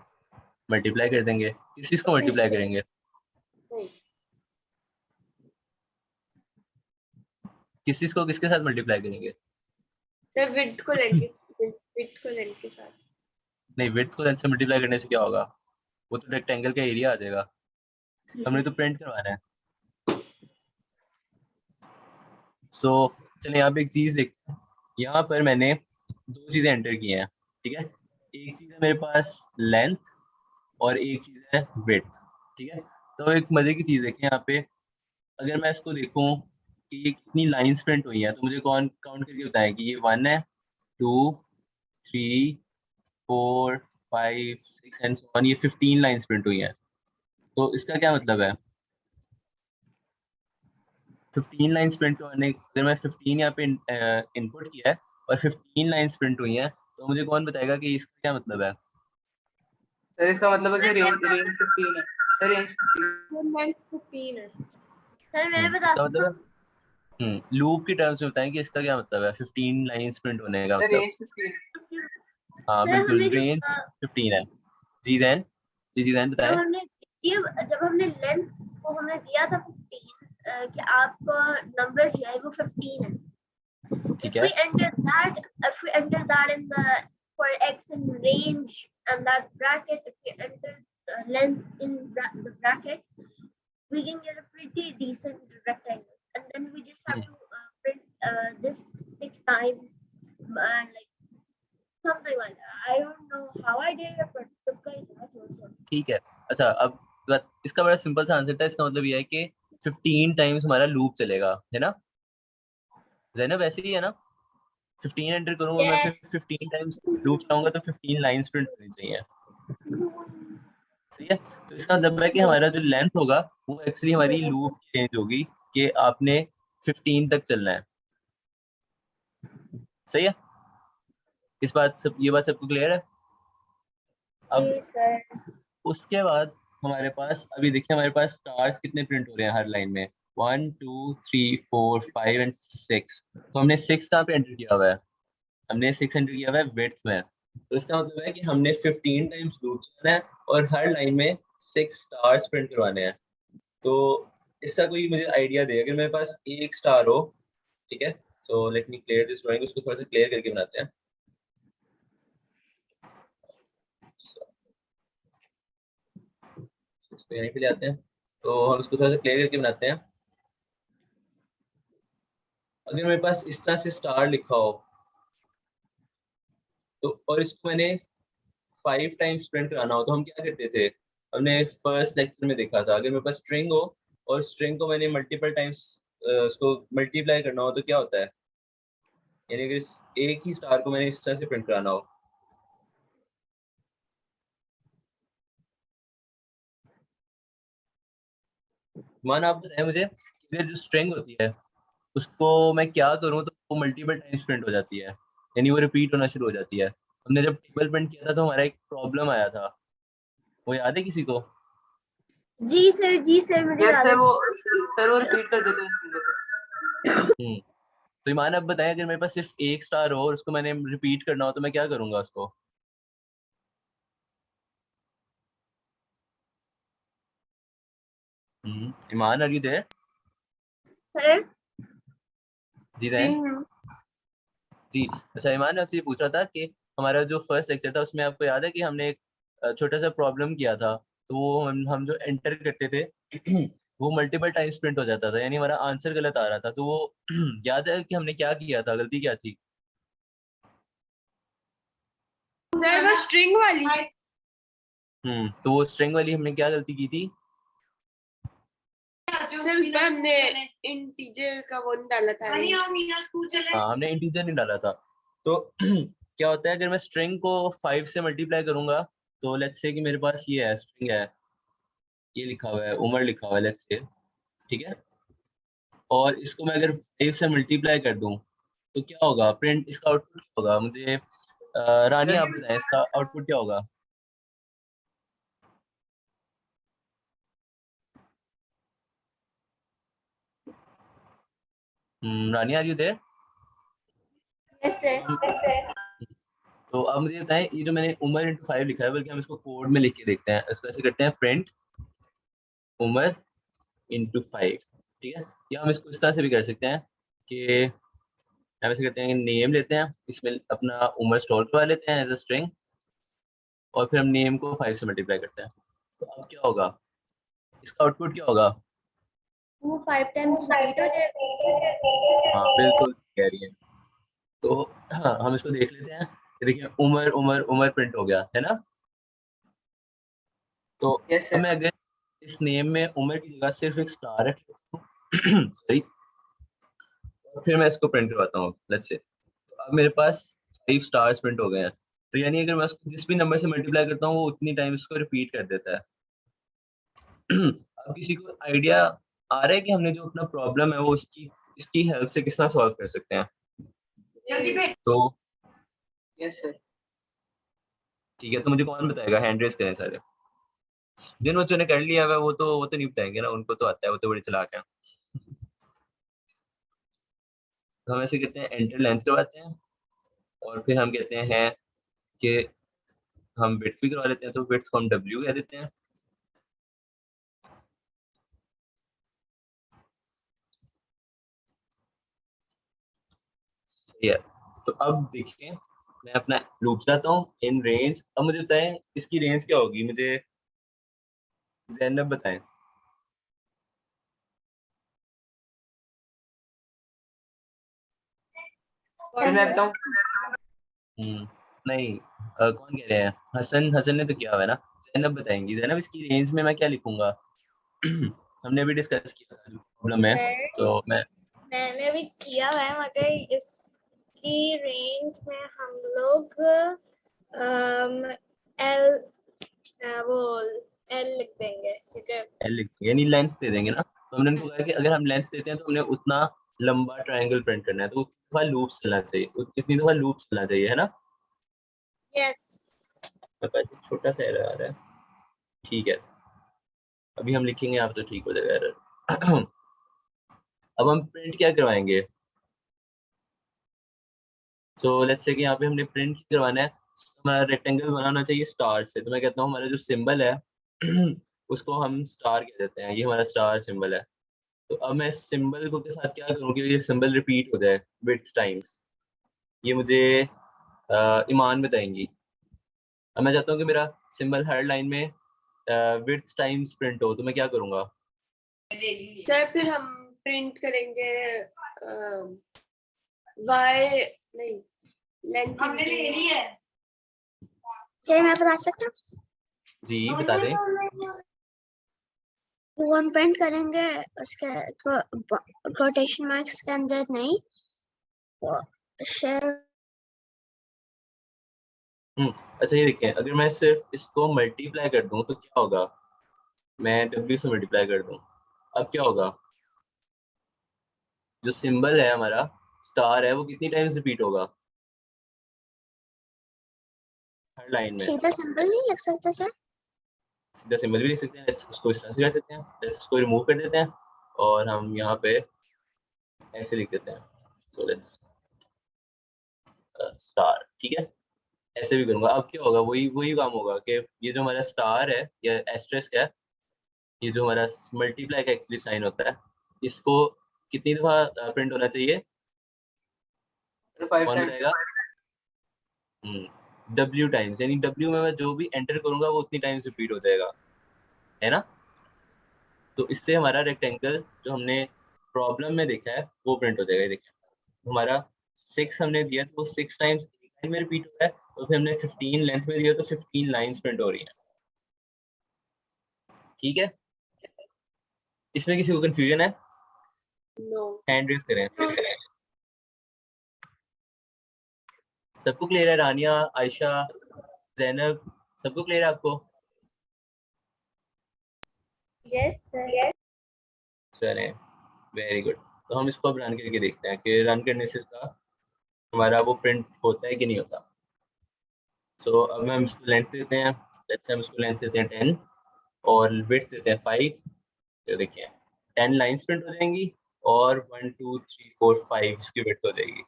मल्टीप्लाई कर देंगे। किस चीज को मल्टीप्लाई करेंगे? नहीं, किस चीज को किसके साथ मल्टीप्लाई करेंगे? फिर विड्थ को लेंथ के साथ। नहीं, विड्थ को लेंथ से मल्टीप्लाई करने से क्या होगा? वो तो रेक्टेंगल का एरिया आ जाएगा। हमने तो प्रिंट करवाना है। सो चलिए यहाँ पे एक चीज देखते हैं। यहाँ पर मैंने दो चीजें एंटर की हैं, ठीक है। एक चीज है मेरे पास लेंथ और एक चीज है विड्थ, ठीक है। तो एक मजे की चीज है कि यहाँ पे अगर मैं इसको देखूं कि ये कितनी लाइंस प्रिंट हुई हैं, तो मुझे कौन काउंट करके बताएं कि ये 1 है, 2, 3, 4, 5, 6 एंड सो ऑन, ये 15 लाइंस प्रिंट हुई हैं। तो इसका क्या मतलब है? 15 लाइंस प्रिंट होने, अगर मैं 15 यहाँ पे इनपुट किया है और 15 लाइंस प्रिंट हुई हैं, तो मुझे कौन बताएगा कि इसका क्या मतलब है? सर इसका मतलब है कि रेंज 15 है। सर रेंज 15 है। सर मैं बता इसका सकता मतलब हूँ। लूप की टर्म्स में बताएं कि इसका क्या मतलब है 15 लाइंस प्रिंट होने का सर मतलब। रेंज 15 हाँ सर बिल्कुल, हमने रेंज 15 है। जी जैन, जी जैन जब बताएं। हमने जब हमने लेंथ को हमने दिया था 15 कि आपका नंबर जो है वो 15 है। ठीक If है। we enter that in the for x in range and that bracket, if we enter length in the bracket, we can get a pretty decent rectangle, and then we just have to print this 6 times and like something like that. I don't know how I did it, but the guy also. ठीक है, अच्छा अब इसका बड़ा simple सा answer था। इसका मतलब ये है कि 15 टाइम्स हमारा लूप चलेगा, है ना जैनब? वैसे ही है ना? 15 एंटर करूंगा मैं, फिर Yes. 15 टाइम्स लूप चलाऊंगा तो 15 लाइंस प्रिंट होनी चाहिए। सही है। तो इसका मतलब है कि हमारा जो लेंथ होगा वो एक्चुअली हमारी लूप की रेंज होगी कि आपने 15 तक चलना है। सही है। ये बात सबको क्लियर है? अब Yes, sir. उसके बाद हमारे पास अभी देखिए हमारे पास स्टार्स कितने प्रिंट हो रहे हैं हर लाइन में, 1, 2, 3, 4, 5 एंड 6। तो हमने 6 कहाँ पे एंटर किया हुआ है? हमने 6 एंटर किया हुआ है विड्थ में। तो इसका मतलब है कि हमने 15 टाइम्स लूप चलाना है और हर लाइन में 6 स्टार्स प्रिंट करवाने हैं। तो इसका कोई मुझे आइडिया दे, अगर मेरे पास एक स्टार हो, ठीक है। So let me clear this drawing, उसको थोड़ा सा क्लियर करके बनाते हैं। इसको यहीं पे ले आते हैं, तो हम इसको थोड़ा सा क्लियर करके बनाते हैं। अगर मेरे पास इस तरह से स्टार लिखा हो तो, और इसको मैंने 5 टाइम्स प्रिंट कराना हो, तो हम क्या करते थे? हमने फर्स्ट लेक्चर में देखा था, अगर मेरे पास स्ट्रिंग हो और स्ट्रिंग को मैंने मल्टीपल टाइम्स उसको मल्टीप्लाई करना हो तो क्या होता है? यानी अगर एक ही स्टार को मैंने इस तरह से प्रिंट कराना हो, माना आप बताएं मुझे कि ये जो स्ट्रिंग होती है उसको मैं क्या करूं तो वो मल्टीपल टाइम्स प्रिंट हो जाती है, यानी वो रिपीट होना शुरू हो जाती है। हमने जब टेबल प्रिंट किया था तो हमारा एक प्रॉब्लम आया था, वो याद है किसी को? जी सर मुझे यस याद सर है। वो रिपीट कर देते हैं। तो ईमान अब बताएं, अगर मेरे पास सिर्फ एक स्टार हो और उसको मैंने रिपीट करना हो तो मैं क्या करूंगा उसको? ईमान आर यू देयर? सर जी जैन। जी अच्छा, ईमान ने आपसे ये पूछा था कि हमारा जो फर्स्ट लेक्चर था उसमें आपको याद है कि हमने एक छोटा सा प्रॉब्लम किया था। तो वो हम जो एंटर करते थे वो मल्टीपल टाइम्स प्रिंट हो जाता था, यानी हमारा आंसर गलत आ रहा था। तो वो याद है कि हमने क्या किया था, गलती क्या थी? सर वो स्ट्रिंग वाली। तो वो स्ट्रिंग वाली हमने क्या गलती की थी? सर उसमें हमने इंटीजर का वो नहीं डाला था। हाँ, हमने इंटीजर नहीं डाला था। तो क्या होता है अगर मैं स्ट्रिंग को 5 से मल्टीप्लाई करूंगा, तो लेट्स से कि मेरे पास ये है स्ट्रिंग है, ये लिखा हुआ है उमर लिखा हुआ है लेट्स से, ठीक है। और इसको मैं अगर 5 से मल्टीप्लाई कर दूं तो क्या होगा? प्रिंट इसका आउटपुट क्या होगा? मुझे रानी आप बताएं इसका आउटपुट क्या होगा? Rani are you there? Yes sir. तो अब मुझे बताएं, ये जो मैंने उमर इंटू 5 लिखा है, बल्कि हम इसको कोड में लिख के देखते हैं। इसको ऐसे करते हैं, प्रिंट उमर इंटू 5, ठीक है। या हम इसको इस तरह से भी कर सकते हैं कि हम ऐसे करते हैं, नेम लेते हैं, इसमें अपना उमर स्टोर करवा लेते हैं एज अ स्ट्रिंग, और फिर हम नेम को 5 से मल्टीप्लाई करते हैं। तो अब क्या होगा, इसका आउटपुट क्या होगा? वो 5 टाइम्स रिपीट हो जाएगा। हाँ बिल्कुल कह रही है। तो हाँ, हम इसको देख लेते हैं। ये देखिए, उमर उमर उमर प्रिंट हो गया है ना। तो यस अब सर। मैं अगर इस नेम में उमर की जगह सिर्फ एक स्टार रख लेता हूँ सॉरी, और फिर मैं इसको प्रिंट करवाता हूँ, लेट्स से। तो अब मेरे पास 5 स्टार्स प्रिंट हो गए हैं। तो यानी अगर मैं उसको जिस भी नंबर से मल्टीप्लाई करता हूँ, वो उतनी टाइम उसको रिपीट कर देता है। अब किसी को आइडिया आ रहा है कि हमने जो अपना प्रॉब्लम है वो इसकी हेल्प से किस तरह सॉल्व कर सकते हैं? तो यस सर। ठीक है, तो मुझे कौन बताएगा? हैंड रेज करें सारे। जिन बच्चों ने कर लिया है वो तो नहीं बताएंगे ना, उनको तो आता है, वो तो बड़े चालाक हैं। तो हम ऐसे कहते हैं, एंटर लेंथ करवाते हैं, और फिर हम कहते हैं कि हम विड्थ भी करवा लेते हैं। तो विड्थ को हम W कह देते हैं। सही है। तो अब देखिए, मैं अपना लूप चलाता हूँ, इन रेंज। अब मुझे बताएं इसकी रेंज क्या होगी, मुझे जैनब बताएं। सर मैं बताऊं? नहीं, कौन कह रहे हैं? हसन, हसन ने तो किया हुआ है ना। जैनब बताएंगी। जैनब, इसकी रेंज में मैं क्या लिखूंगा? हमने अभी डिस्कस किया था प्रॉब्लम है, तो मैंने भी किया हुआ है, मगर इसकी रेंज में हम लोग एल वो एल लिख देंगे, ठीक है। L लिख देंगे, यानी लेंथ दे देंगे ना। तो हमने उनको कहा कि अगर हम लेंथ देते हैं तो हमने उतना लंबा ट्रायंगल प्रिंट करना है, तो उतनी दफा लूप चलना चाहिए, इतनी दफा लूप चलना चाहिए, है ना। यस। मेरे पास एक छोटा सा एरर आ रहा है। ठीक है, अभी हम लिखेंगे, आप तो ठीक हो जाएगा एरर। अब हम प्रिंट क्या करवाएंगे? सो लेट्स से कि यहाँ पे हमने प्रिंट करवाना है, हमारा रेक्टेंगल बनाना चाहिए स्टार से। तो मैं कहता हूँ हमारा जो सिंबल है उसको हम स्टार कह देते हैं, ये हमारा स्टार सिंबल है। तो अब मैं इस सिंबल को के साथ क्या करूँ कि ये सिंबल रिपीट हो जाए विथ टाइम्स? ये मुझे ईमान बताएंगी। अब मैं चाहता हूँ कि मेरा सिंबल हर लाइन में विथ टाइम्स प्रिंट हो, तो मैं क्या करूँगा? सर फिर हम प्रिंट करेंगे वाई नहीं, लेंथ हमने ले ली है। चलिए मैं बता सकता हूँ। जी बता दें। वो हम प्रिंट करेंगे उसके कोटेशन मार्क्स के अंदर नहीं, वो शेल। अच्छा ये देखिए, अगर मैं सिर्फ इसको मल्टीप्लाई कर दूं तो क्या होगा? मैं W से मल्टीप्लाई कर दूं, अब क्या होगा? जो सिंबल है हमारा स्टार है, वो कितनी टाइम्स रिपीट होगा हर लाइन में? सीधा सिंबल नहीं लिख सकते सर? सीधा सिंबल भी लिख सकते हैं, उसको इस तरह से कर सकते हैं, इसको रिमूव कर देते हैं, और हम यहाँ पे ऐसे लिख देते हैं, सो लेट्स स्टार, ठीक है। ऐसे भी करूंगा। अब क्या होगा? वही वही काम होगा कि ये जो हमारा स्टार है या एस्टेरिस्क है, ये जो हमारा मल्टीप्लाई का एक्चुअली साइन होता है, इसको कितनी दफा प्रिंट होना चाहिए? सर 5 कौन टाइम। बताएगा? W टाइम्स, यानी W में मैं जो भी एंटर करूंगा वो उतनी टाइम्स रिपीट हो जाएगा, है ना। तो इससे हमारा रेक्टेंगल जो हमने प्रॉब्लम में देखा है वो प्रिंट हो जाएगा। ये देखिए, हमारा 6 हमने दिया तो वो 6 टाइम्स लाइन में रिपीट हो रहा है, और फिर हमने 15 लेंथ में दिया तो 15 लाइंस प्रिंट हो रही हैं, ठीक है। इसमें किसी को कंफ्यूजन है? नो। हैंड रेज करें। सबको क्लियर है? रानिया, आयशा, जैनब, सबको क्लियर है आपको? Yes sir. चलें, वेरी गुड। तो हम इसको अब रन करके देखते हैं कि रन करने से इसका हमारा वो प्रिंट होता है कि नहीं होता। सो अब हम इसको लेंथ देते हैं, लेट्स से हम इसको लेंथ देते हैं 10, और विड्थ देते हैं 5। तो देखिए 10 लाइन्स प्रिंट हो जाएंगी, और 1 2 3 4 5 इसकी विड्थ हो जाएगी।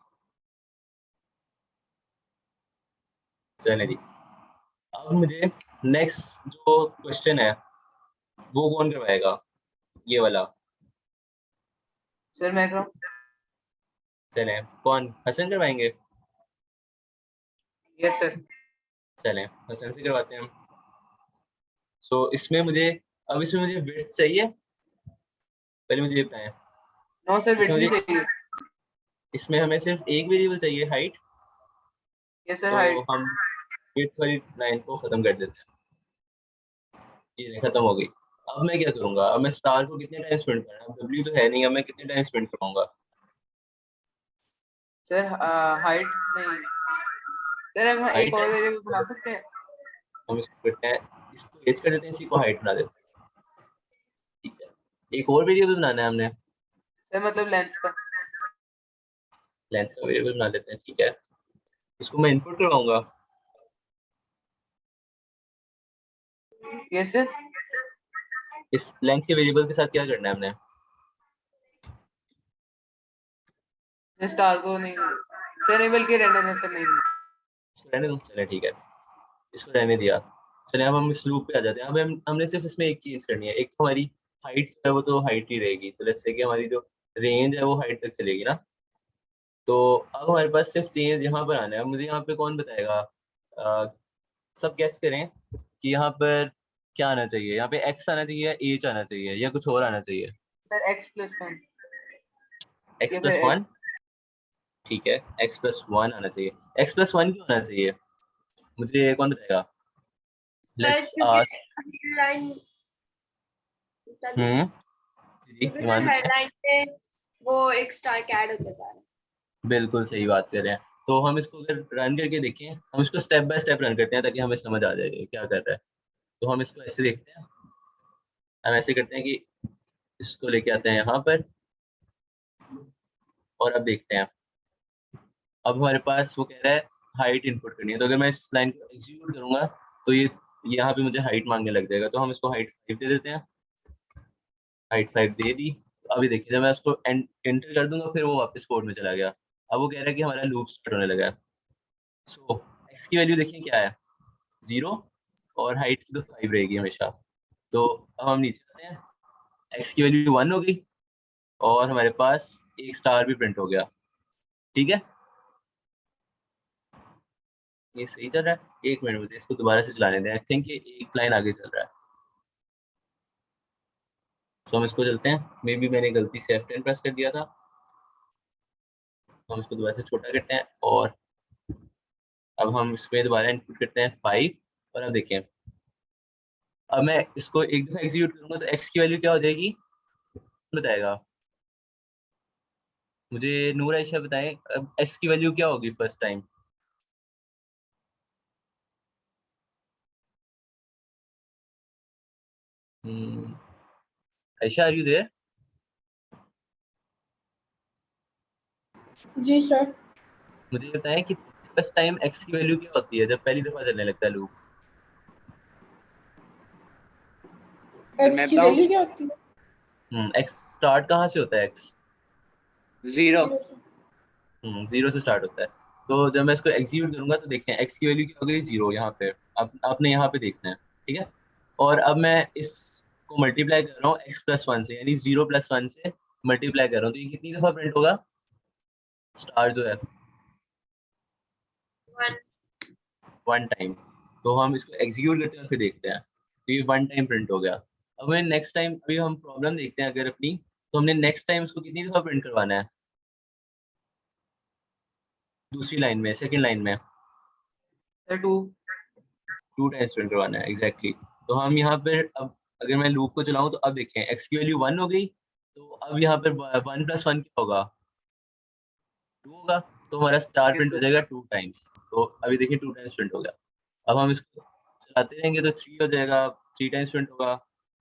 चलने दी। अब मुझे नेक्स्ट जो क्वेश्चन है वो कौन करवाएगा, ये वाला। सर मैं करूँ? चले, कौन, हसन करवाएंगे? Yes sir. चलें हसन से करवाते हैं हम। सो इसमें मुझे, अब इसमें मुझे विड्थ चाहिए, पहले मुझे ये बताएं। नो सर, इसमें विड्थ नहीं मुझे, चाहिए। इसमें हमें सिर्फ एक वेरिएबल चाहिए, हाइट। यस सर, तो हाइट। हम विड्थ वाली लाइन को खत्म कर देते हैं, ये खत्म हो गई। अब मैं क्या करूंगा, अब मैं स्टार को कितने टाइम स्पेंड करना है, अब डब्ल्यू तो है नहीं, अब मैं कितने टाइम स्पेंड कराऊंगा? सर हाइट नहीं सर, हम एक हाइट और है, वेरिएबल बना सकते हैं। हम इसको करते हैं, इसको एज कर देते हैं, इसी को हाइट बना देते हैं। ठीक है, एक और वेरिएबल बनाना है हमने, सर मतलब लेंथ का। लेंथ का वेरिएबल बना लेते हैं। ठीक है, इसको मैं इनपुट करवाऊंगा। Yes sir. इस लेंथ के वेरिएबल के साथ क्या करना है हमने? स्टार को नहीं सर, नहीं बल्कि रहने दें सर, नहीं। इसको रहने दो, चले ठीक है, इसको रहने दिया। चलिए अब हम इस लूप पे आ जाते हैं। अब हमने सिर्फ इसमें एक चीज करनी है, एक तो हमारी हाइट है वो तो हाइट ही रहेगी, तो लेट्स से कि हमारी जो रेंज है वो हाइट तक चलेगी ना। तो अब हमारे पास सिर्फ चेंज यहाँ पर आना है। अब मुझे यहाँ पे कौन बताएगा? सब गेस करें कि यहाँ पर क्या आना चाहिए, यहाँ पे एक्स आना चाहिए या एच आना चाहिए या कुछ और आना चाहिए? सर x+1 एक्स या प्लस फिर वन x। ठीक है, x+1 आना चाहिए। x+1 क्यों आना चाहिए, मुझे कौन बताएगा? सर लेट्स क्योंकि आस्क। हेडलाइन, हम्म, जी क्योंकि ईमान सर बताएं। हेडलाइन पे वो एक स्टार के ऐड होता जा रहा है। बिल्कुल सही बात कर रहे हैं। तो हम इसको अगर रन करके देखें, हम इसको स्टेप बाय स्टेप रन करते हैं ताकि हमें समझ आ जाए ये क्या कर रहा है। तो हम इसको ऐसे देखते हैं, हम ऐसे करते हैं कि इसको लेके आते हैं यहाँ पर, और अब देखते हैं। अब हमारे पास वो कह रहा है हाइट इनपुट करनी है, तो अगर मैं इस लाइन को एग्जीक्यूट करूंगा तो ये यहाँ पे मुझे हाइट मांगने लग जाएगा। तो हम इसको हाइट 5 दे देते हैं, हाइट 5 दे दी। तो अभी देखिए जब मैं उसको एंटर कर दूंगा फिर वो वापस कोड में चला गया। अब वो कह रहा है कि हमारा लूप स्टार्ट होने लगा है। सो एक्स की वैल्यू देखिए क्या है, 0, और हाइट की तो 5 रहेगी हमेशा। तो अब हम नीचे आते हैं, एक्स की वैल्यू 1 हो गई और हमारे पास एक स्टार भी प्रिंट हो गया। ठीक है, ये सही चल रहा है। एक मिनट, मुझे इसको दोबारा से चलाने दें, आई थिंक ये एक लाइन आगे चल रहा है। तो हम इसको चलते हैं, मे बी मैंने गलती से F10 प्रेस कर दिया था। हम इसको दोबारा से छोटा करते हैं और अब हम इसमें दोबारा इनपुट करते हैं 5। और अब देखें, अब मैं इसको एक दफा एग्जीक्यूट करूंगा तो एक्स की वैल्यू क्या हो जाएगी, बताएगा मुझे? नूर आयशा बताएं, अब एक्स की वैल्यू क्या होगी first time? Ayesha, are you there? जी सर। मुझे बताएं कि फर्स्ट टाइम एक्स की वैल्यू क्या होती है जब पहली दफा चलने लगता है लूप? फिर मैं एक्स की बताऊं? वैल्यू क्या होती है? एक्स स्टार्ट कहाँ से होता है एक्स? 0। 0 से। 0 से स्टार्ट होता है। तो जब मैं इसको एग्जीक्यूट करूंगा तो देखें एक्स की वैल्यू क्या हो गई, 0 यहाँ पे। अब आपने यहाँ पे देखना है, ठीक है। और अब मैं इसको मल्टीप्लाई कर रहा हूँ x+1 से, यानी 0+1 से मल्टीप्लाई कर रहा हूँ, तो ये कितनी दफा प्रिंट होगा स्टार जो है? 1। 1 टाइम। तो हम इसको एग्जीक्यूट करते हैं फिर देखते हैं, तो ये 1 टाइम प्रिंट हो गया। अब हमें नेक्स्ट टाइम, अभी हम प्रॉब्लम देखते हैं अगर अपनी, तो हमने नेक्स्ट टाइम इसको कितनी दफा प्रिंट करवाना है दूसरी लाइन में, सेकंड लाइन में? सर 2। 2 टाइम्स प्रिंट करवाना है, एग्जैक्टली। तो हम यहाँ पर अब अगर मैं लूप को चलाऊं तो अब देखें एक्स की वैल्यू 1 हो गई, तो अब यहाँ पर 1+1 क्या होगा, 2 होगा। तो हमारा स्टार यस प्रिंट हो सर। जाएगा 2 टाइम्स। तो अभी देखिए 2 टाइम्स प्रिंट हो गया। अब हम इसको चलाते रहेंगे तो 3 हो जाएगा, 3 टाइम्स प्रिंट होगा।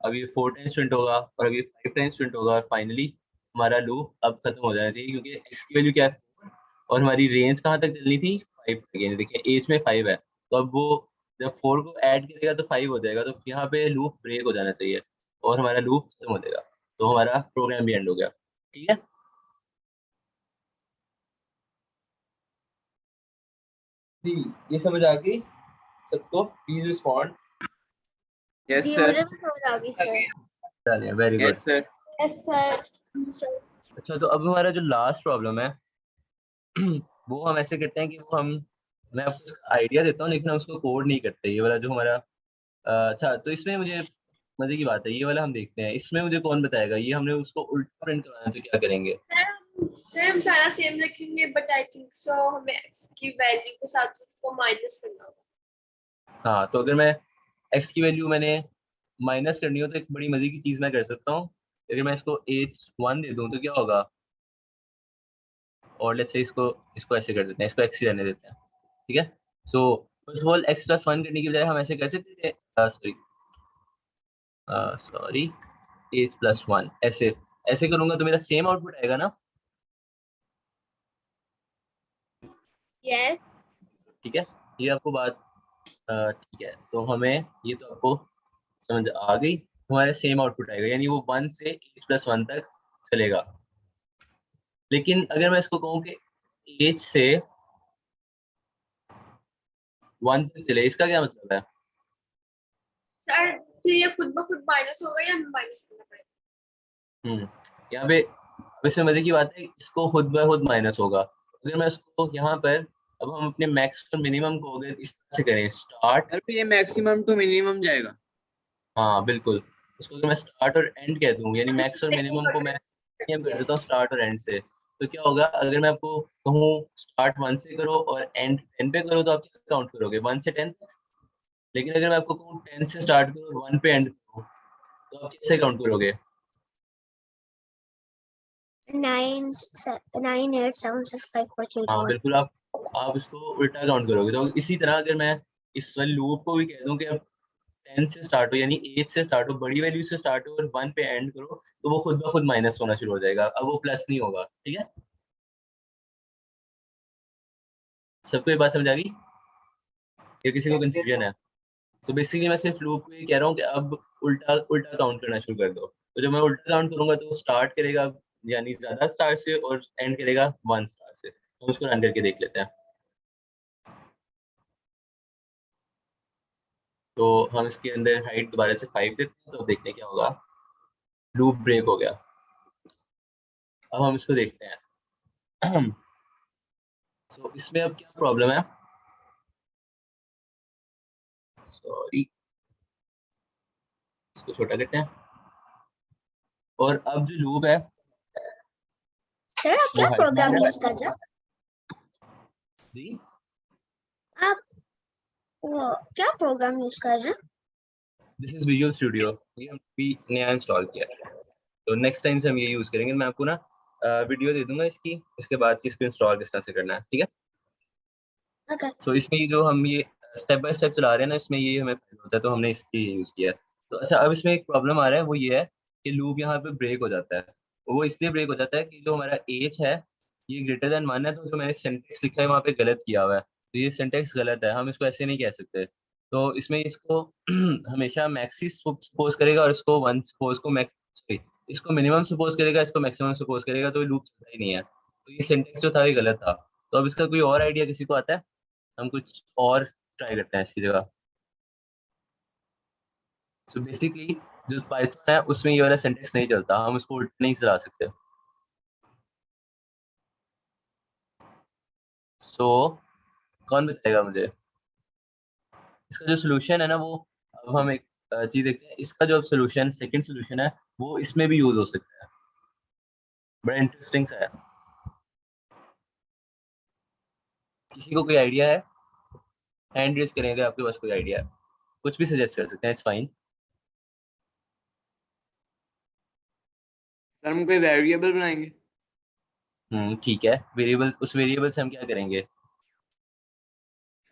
अब ये 4 टाइम्स प्रिंट होगा और अभी 5 टाइम्स प्रिंट होगा, और फाइनली हमारा लूप अब खत्म हो जाना चाहिए, क्योंकि एक्स की वैल्यू क्या है 4, और हमारी रेंज कहाँ तक चलनी थी, 5 तक। यानी देखिए एज में 5 है, तो अब वो जब 4 को ऐड करेगा तो 5 हो जाएगा, तो यहाँ पे लूप ब्रेक हो जाना चाहिए और हमारा लूप खत्म हो जाएगा। तो हमारा प्रोग्राम भी एंड हो गया। ठीक है। जी, ये समझ आ गई सबको? Please respond. यस जी सर। मुझे तो समझ आ गई सर। चलिए, very good. Yes sir. Yes sir. अच्छा, तो अब हमारा जो लास्ट प्रॉब्लम है वो हम ऐसे करते हैं कि वो हम मैं आपको आइडिया देता हूँ, लेकिन हम उसको कोड नहीं करते। ये वाला जो हमारा अच्छा, तो इसमें मुझे मजे की बात है, ये वाला हम देखते हैं। इसमें मुझे कौन बताएगा? ये हमने उसको उल्टा प्रिंट करवाना है, तो क्या करेंगे? सर हम सारा सेम रखेंगे, बट आई थिंक सो हमें x की वैल्यू के साथ उसको माइनस करना होगा। हाँ, तो अगर मैं x की वैल्यू मैंने माइनस करनी हो, तो एक बड़ी मजे की चीज मैं कर सकता हूँ। अगर मैं इसको h1 दे दूँ तो क्या होगा? और लेट्स से इसको इसको ऐसे कर देते हैं, इसको x ही रहने देते हैं, ठीक है? So first of all x+1 करने की बजाय हम ऐसे कर सकते थे, सॉरी h+1 ऐसे ऐसे करूंगा तो मेरा सेम आउटपुट आएगा ना? यस। ठीक है, ये आपको बात ठीक है, तो हमें ये तो आपको समझ आ गई। हमारा सेम आउटपुट आएगा, यानी वो 1 से h+1 तक चलेगा। लेकिन अगर मैं इसको कहूँ कि h से 1 तक चले, इसका क्या मतलब है? सर फिर ये खुद ब खुद माइनस होगा या हमें माइनस करना पड़ेगा? यहाँ पे अब इसमें मजे की बात है, इसको खुद ब खुद माइनस होगा। अगर मैं इसको यहाँ पर, अब हम अपने मैक्स और मिनिमम को अगर इस तरह से करें, स्टार्ट, सर फिर ये मैक्सिमम टू मिनिमम जाएगा। हाँ बिल्कुल, उसको अगर मैं स्टार्ट और एंड कह दूँ, यानी मैक्स और नहीं मिनिमम को मैं सेम कर ये देता हूँ स्टार्ट और एंड से, तो क्या होगा? अगर मैं आपको कहूँ स्टार्ट 1 से करो और एंड 10 पे करो, तो आप क्या काउंट करोगे? 1 से 10 तक। लेकिन अगर मैं आपको कहूँ 10 से स्टार्ट करो और 1 पे एंड करो, तो आप किससे काउंट करोगे? 9 9 8 7 6 5 4 3 हाँ 2 1। बिल्कुल, आप इसको उल्टा काउंट करोगे। तो इसी तरह अगर मैं इस वाले लूप को भी कह दूं कि अब 10 से स्टार्ट हो, यानी 8 से स्टार्ट हो, बड़ी वैल्यू से स्टार्ट हो और 1 पे एंड करो, तो वो खुद ब खुद माइनस होना शुरू हो जाएगा। अब वो प्लस नहीं होगा, ठीक है? सबको ये बात समझ आ गई या किसी को कंफ्यूजन है? सो बेसिकली मैं सिर्फ लूप को ये कह रहा हूँ कि अब उल्टा उल्टा काउंट करना शुरू कर दो। तो जब मैं उल्टा काउंट करूंगा तो स्टार्ट करेगा यानी ज्यादा स्टार से और एंड करेगा 1 स्टार से। हम उसको रन करके देख लेते हैं। तो हम इसके अंदर हाइट दोबारा से 5 देते हैं, तो अब देखते हैं क्या होगा। लूप ब्रेक हो गया। अब हम इसको देखते हैं। सो इसमें अब क्या प्रॉब्लम है? सॉरी, इसको छोटा करते हैं। और अब जो लूप है सर आप वो क्या हाइट प्रोग्राम यूज कर रहे जी, हो? आप वो क्या प्रोग्राम यूज कर रहे हैं? दिस इज विजुअल स्टूडियो, ये हम भी नया इंस्टॉल किया है। तो नेक्स्ट टाइम से हम ये यूज़ करेंगे। मैं आपको ना वीडियो दे दूंगा इसकी, इसके बाद कि इसको इंस्टॉल किस तरह से करना है, ठीक है? ओके। सो इसमें ये जो हम ये स्टेप बाय स्टेप चला रहे हैं ना, इसमें ये हमें फायदा होता है, तो हमने इसलिए यूज़ किया है। तो अच्छा, अब इसमें एक प्रॉब्लम आ रहा है, वो ये है कि लूप यहाँ पे ब्रेक हो जाता है। वो इसलिए ब्रेक हो जाता है कि जो हमारा एज है, ये ग्रेटर देन 1 है, तो जो मैंने सिंटैक्स लिखा है वहाँ पे गलत किया हुआ है। तो ये सिंटैक्स गलत है, हम इसको ऐसे नहीं कह सकते। तो इसमें इसको हमेशा मैक्स ही सपोज़ करेगा और इसको 1 सपोज़ को मैक्स सॉरी, इसको मिनिमम सपोज़ करेगा, इसको मैक्सिमम सपोज़ करेगा, तो ये लूप चलता ही नहीं है। तो ये सिंटैक्स जो था ये गलत था। तो अब इसका कोई और आइडिया किसी को आता है? हम कुछ और ट्राई करते हैं इसकी जगह। सो बेसिकली जो पाइथन है उसमें ये वाला सिंटैक्स नहीं चलता, हम उसको उल्टा नहीं चला सकते। सो कौन बताएगा मुझे? इसका जो सॉल्यूशन है ना, वो अब हम एक चीज़ देखते हैं। इसका जो सॉल्यूशन सेकंड सॉल्यूशन है, वो इसमें भी यूज़ हो सकता है। बड़ा इंटरेस्टिंग सा है। किसी को कोई आइडिया है? हैंड रेज़ करें अगर आपके पास कोई आइडिया है। कुछ भी सजेस्ट कर सकते हैं, इट्स फाइन। सर हम कोई वेरिएबल बनाएंगे। ठीक है। वेरिएबल, उस वेरिएबल से हम क्या करेंगे?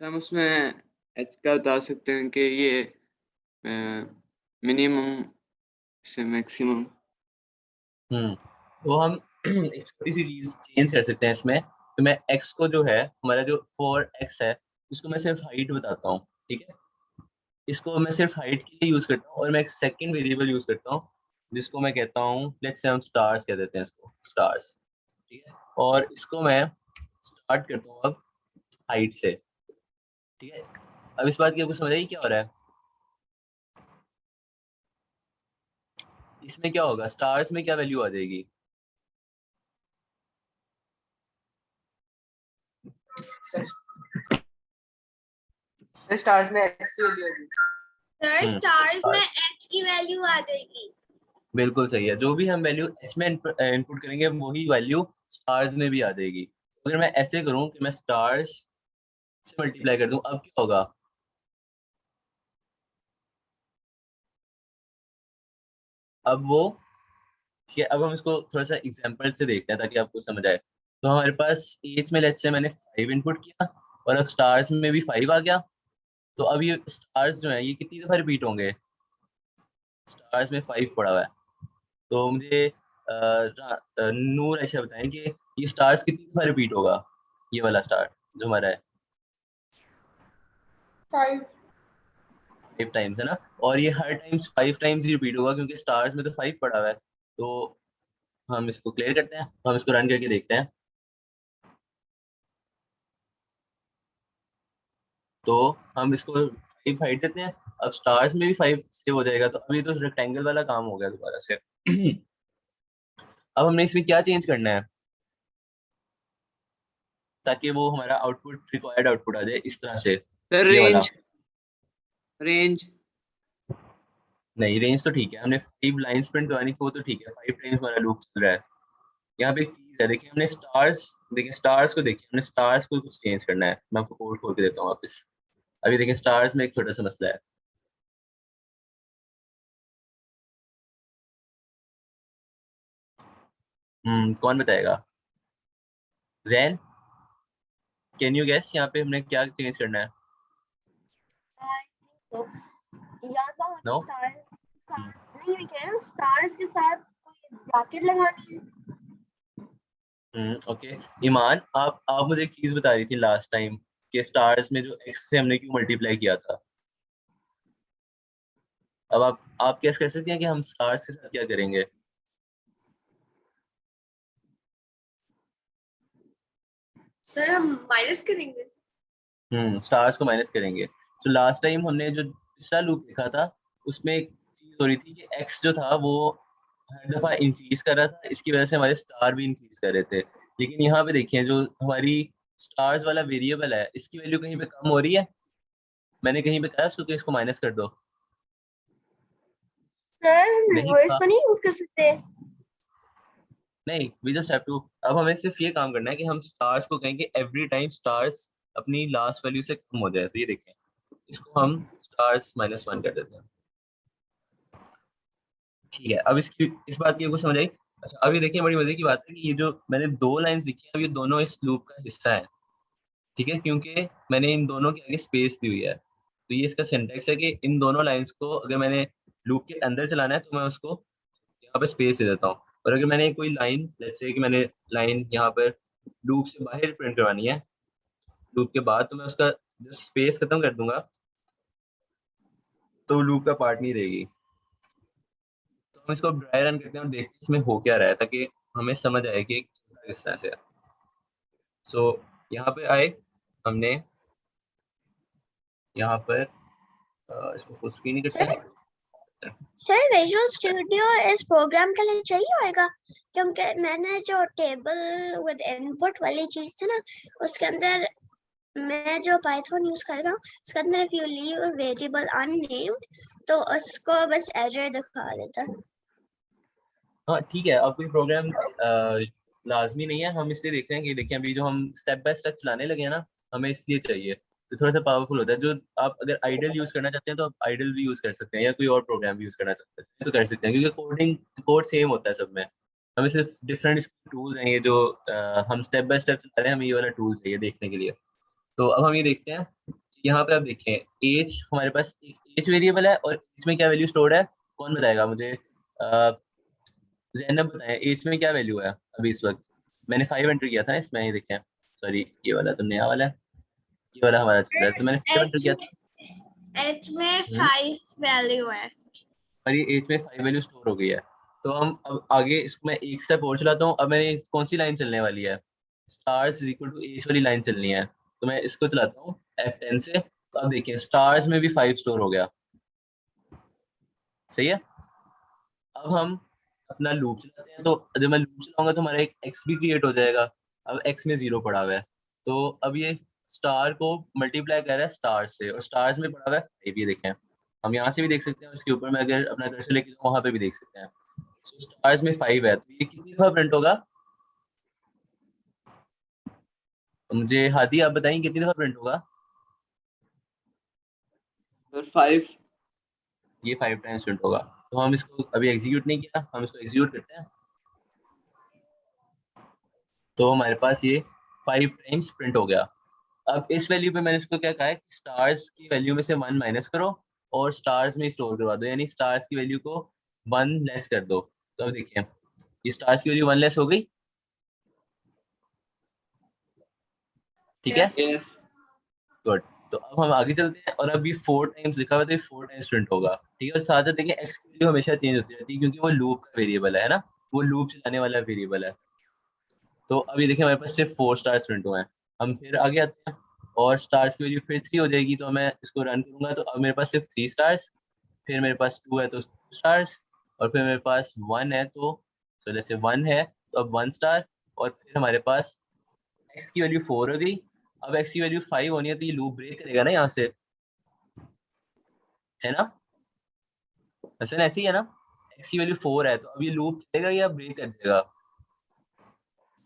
सर हम उसमें एच का बता सकते हैं कि ये मिनिमम से मैक्सिमम। तो हम एक छोटी-सी चीज़ चेंज कर सकते हैं इसमें। तो मैं x को जो है, हमारा जो 4x है, उसको मैं सिर्फ़ हाइट बताता हूँ, ठीक है? इसको मैं सिर्फ़ हाइट के लिए यूज़ करता हूँ और मैं एक सेकंड वेरिएबल यूज़ करता हूँ, जिसको मैं कहता हूँ, लेट्स से हम स्टार्स कह देते हैं इसको, स्टार्स, ठीक है? और इसको मैं स्टार्ट करता हूँ अब हाइट से। ठीक है, अब इस बात की आपको समझ आई क्या हो रहा है? इसमें क्या होगा, स्टार्स में क्या वैल्यू आ जाएगी? सर स्टार्स में एक्स की वैल्यू होगी। सर स्टार्स में h की वैल्यू आ जाएगी। बिल्कुल सही है, जो भी हम वैल्यू एच में इनपुट करेंगे वही वैल्यू स्टार्स में भी आ जाएगी। अगर मैं ऐसे करूं कि मैं स्टार्स से मल्टीप्लाई कर दूं, अब क्या होगा? अब वो ठीक है, अब हम इसको थोड़ा सा एग्जांपल से देखते हैं ताकि आपको समझ आए। तो हमारे पास एज में लेट्स से मैंने 5 इनपुट किया और अब स्टार्स में भी 5 आ गया। तो अब ये स्टार्स जो है ये कितनी दफा रिपीट होंगे? स्टार्स में 5 पड़ा हुआ है, तो मुझे नूर ऐसा बताएं कि ये स्टार्स कितनी दफा रिपीट होगा, ये वाला स्टार जो हमारा है? 5 5 टाइम्स है ना, और ये हर टाइम्स 5 टाइम्स ही रिपीट होगा क्योंकि स्टार्स में तो 5 पड़ा हुआ है। तो हम इसको क्लियर करते हैं, तो हम इसको रन करके देखते हैं। तो हम इसको 5 हाइट देते हैं, अब स्टार्स में भी 5 सेव हो जाएगा। तो अभी तो रेक्टेंगल वाला काम हो गया दोबारा से। अब हमने इसमें क्या चेंज करना है ताकि वो हमारा आउटपुट रिक्वायर्ड आउटपुट आ जाए इस तरह से? सर ये वाला रेंज नहीं, रेंज तो ठीक है, हमने 5 लाइंस प्रिंट करवानी थी, वो तो ठीक है, 5 टाइम्स हमारा लूप चल रहा है। यहाँ पे एक चीज है, देखिए हमने स्टार्स, देखिए स्टार्स को, देखिए हमने स्टार्स को कुछ चेंज करना है। मैं आपको कोड खोल के देता हूँ वापस। अभी देखिए स्टार्स में एक छोटा सा मसला है। कौन बताएगा? जैन, कैन यू गैस यहाँ पे हमने क्या चेंज करना है? तो या तो हमें नो, स्टार्स नहीं, मैं कह रहा हूँ स्टार्स के साथ कोई ब्रैकेट लगानी है। ओके। ईमान, आप मुझे एक चीज बता रही थी लास्ट टाइम कि स्टार्स में जो एक्स से हमने क्यों मल्टीप्लाई किया था। अब आप कैसे कर सकते हैं कि हम स्टार्स के साथ क्या करेंगे? सर हम माइनस करेंगे। स्टार्स को माइनस करेंगे। तो लास्ट टाइम हमने जो पिछला लूप देखा था उसमें एक चीज हो रही थी कि एक्स जो था वो हर दफा इंक्रीज कर रहा था, इसकी वजह से हमारे स्टार भी इंक्रीज कर रहे थे। लेकिन यहाँ पे देखिए जो हमारी स्टार्स वाला वेरिएबल है इसकी वैल्यू कहीं पे कम हो रही है। मैंने कहीं पे कहा उसको कि इसको माइनस कर दो। सर नहीं रिवर्स कहा। तो नहीं यूज कर सकते? नहीं, वी जस्ट हैव टू, अब हमें सिर्फ ये काम करना है कि हम स्टार्स को कहेंगे एवरी टाइम स्टार्स अपनी लास्ट वैल्यू से कम हो जाए। तो ये देखें, इसको हम स्टार्स -1 कर देते हैं। ठीक है, अब इसकी इस बात की आपको समझ आई? अच्छा, अब ये देखिए बड़ी मजे की बात है कि ये जो मैंने 2 लाइंस लिखी हैं अब ये दोनों इस लूप का हिस्सा है। ठीक है, क्योंकि मैंने इन दोनों के आगे स्पेस दी हुई है। तो ये इसका सिंटैक्स है कि इन दोनों लाइंस को अगर मैंने लूप के अंदर चलाना है तो मैं उसको यहाँ पे स्पेस दे देता हूँ, और अगर मैंने कोई लाइन, लेट्स से कि मैंने लाइन यहाँ पर लूप से बाहर प्रिंट करवानी है लूप के बाद, तो मैं उसका जब स्पेस खत्म कर दूंगा तो लूप का पार्ट नहीं रहेगी। तो हम इसको ड्राई रन करते हैं और देखते हैं इसमें हो क्या रहा है ताकि हमें समझ आए कि किस तरह से है। सो यहाँ पे आए, हमने यहाँ पर इसको फुल स्क्रीन ही करते सर हैं। सर विजुअल स्टूडियो इस प्रोग्राम के लिए चाहिए होगा, क्योंकि मैंने जो टेबल विद इनपुट वाली चीज थी ना उसके अंदर मैं जो पाइथन यूज कर रहा हूँ उसके अंदर if you leave a variable unnamed तो उसको बस एरर दिखा देता है। हाँ ठीक है, अब कोई प्रोग्राम लाजमी नहीं है, हम इसलिए देख रहे हैं कि देखिए अभी जो हम स्टेप बाय स्टेप चलाने लगे हैं ना, हमें इसलिए चाहिए तो थोड़ा सा पावरफुल होता है। जो आप अगर आइडल यूज करना चाहते हैं तो आप आइडल भी यूज कर सकते हैं, या कोई और प्रोग्राम भी यूज करना चाहते हैं तो कर सकते हैं, क्योंकि कोड सेम होता है सब में। हमें सिर्फ डिफरेंट टूल्स हैं ये जो हम स्टेप बाय स्टेप चला रहे हैं, हमें ये वाला टूल चाहिए देखने के लिए। तो अब हम ये देखते हैं, यहाँ पे आप देखें एज, हमारे पास एज वेरिएबल है और इसमें क्या वैल्यू स्टोर्ड है, कौन बताएगा मुझे? जैनब बताएं एज में क्या वैल्यू है अभी इस वक्त? मैंने 5 एंटर किया था इसमें, ये देखें, सॉरी ये वाला तो नया वाला है, ये वाला हमारा चल रहा है, तो मैंने 5 एंटर किया था। एच में हम्म, 5 वैल्यू है। और ये एज में 5 वैल्यू स्टोर हो गई है। तो हम अब आगे इसको मैं एक स्टेप और चलाता हूँ। अब मैंने कौन सी लाइन चलने वाली है? स्टार्स इज इक्वल टू एज वाली लाइन चलनी है। तो मैं इसको चलाता हूँ F10 से। तो अब देखिए स्टार्स में भी 5 स्टोर हो गया, सही है। अब हम अपना लूप चलाते हैं, तो जब मैं लूप चलाऊंगा तो हमारा एक x भी क्रिएट हो जाएगा। अब x में 0 पड़ा हुआ है, तो अब ये स्टार को मल्टीप्लाई कर रहा है स्टार से, और स्टार्स में पड़ा हुआ है 5। ये देखें, हम यहाँ से भी देख सकते हैं, उसके ऊपर में अगर अपना कर्सर लेके जाऊँ वहां पे भी देख सकते हैं। तो स्टार्स में 5 है, तो ये कितनी दफा प्रिंट होगा? मुझे हादी आप बताएंगे कितनी दफा प्रिंट होगा? सर 5। ये 5 टाइम्स प्रिंट होगा। तो हम इसको अभी एग्जीक्यूट नहीं किया, हम इसको एग्जीक्यूट करते हैं, तो हमारे पास ये 5 टाइम्स प्रिंट हो गया। अब इस वैल्यू पे मैंने इसको क्या कहा है कि स्टार्स की वैल्यू में से 1 माइनस करो और स्टार्स में स्टोर करवा दो, यानी स्टार्स की वैल्यू को 1 लेस कर दो। तो अब देखिए ये स्टार्स की वैल्यू 1 लेस हो गई, ठीक है, यस गुड। तो अब हम आगे चलते हैं, और अब ये 4 टाइम्स लिखा हुआ है, तो ये 4 टाइम्स प्रिंट होगा, ठीक है। और साथ साथ देखिए एक्स की वैल्यू हमेशा चेंज होती रहती है, क्योंकि वो लूप का वेरिएबल है ना, वो लूप चलाने वाला वेरिएबल है। तो अभी देखिए हमारे पास सिर्फ 4 स्टार्स प्रिंट हुए हैं। हम फिर आगे आते हैं, और स्टार्स की वैल्यू फिर 3 हो जाएगी, तो मैं इसको रन करूंगा, तो अब मेरे पास सिर्फ 3 स्टार्स, फिर मेरे पास 2 है तो 2 स्टार्स, और फिर मेरे पास 1 है, तो जैसे 1 है तो अब 1 स्टार, और फिर हमारे पास x की वैल्यू 4 हो गई। अब x की वैल्यू 5 होनी है, तो ये लूप ब्रेक करेगा ना यहाँ से, है ना? ऐसे ऐसे ही है ना, x की वैल्यू 4 है, तो अब ये लूप चलेगा या ब्रेक कर देगा?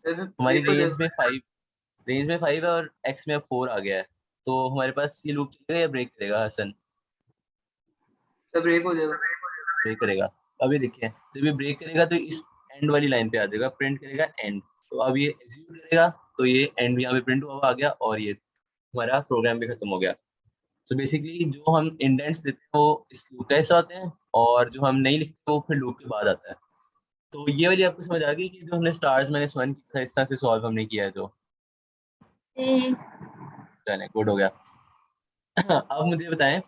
सर हमारी ब्रेक हो रेंज में जाएगा। 5, रेंज में 5 है और x में अब 4 आ गया है, तो हमारे पास ये लूप चलेगा या ब्रेक करेगा हसन? सर ब्रेक हो जाएगा। ब्रेक करेगा। अभी देखिए जब ये ब्रेक करेगा तो इस एंड वाली लाइन पे आ जाएगा, प्रिंट करेगा एंड, तो अब ये एग्जीक्यूट करेगा, तो ये एंड यहाँ पे प्रिंट हुआ आ गया, और ये हमारा प्रोग्राम भी खत्म हो गया। तो बेसिकली जो हम इंडेंट्स देते हैं वो इस लूप का हिस्सा होते हैं, और जो हम नहीं लिखते वो फिर लूप के बाद आता है। तो ये वाली आपको समझ आ गई कि जो हमने स्टार्स माइनस 1 किया था, इस तरह से सॉल्व हमने किया है, तो जी चलें गुड हो गया। अब मुझे बताएं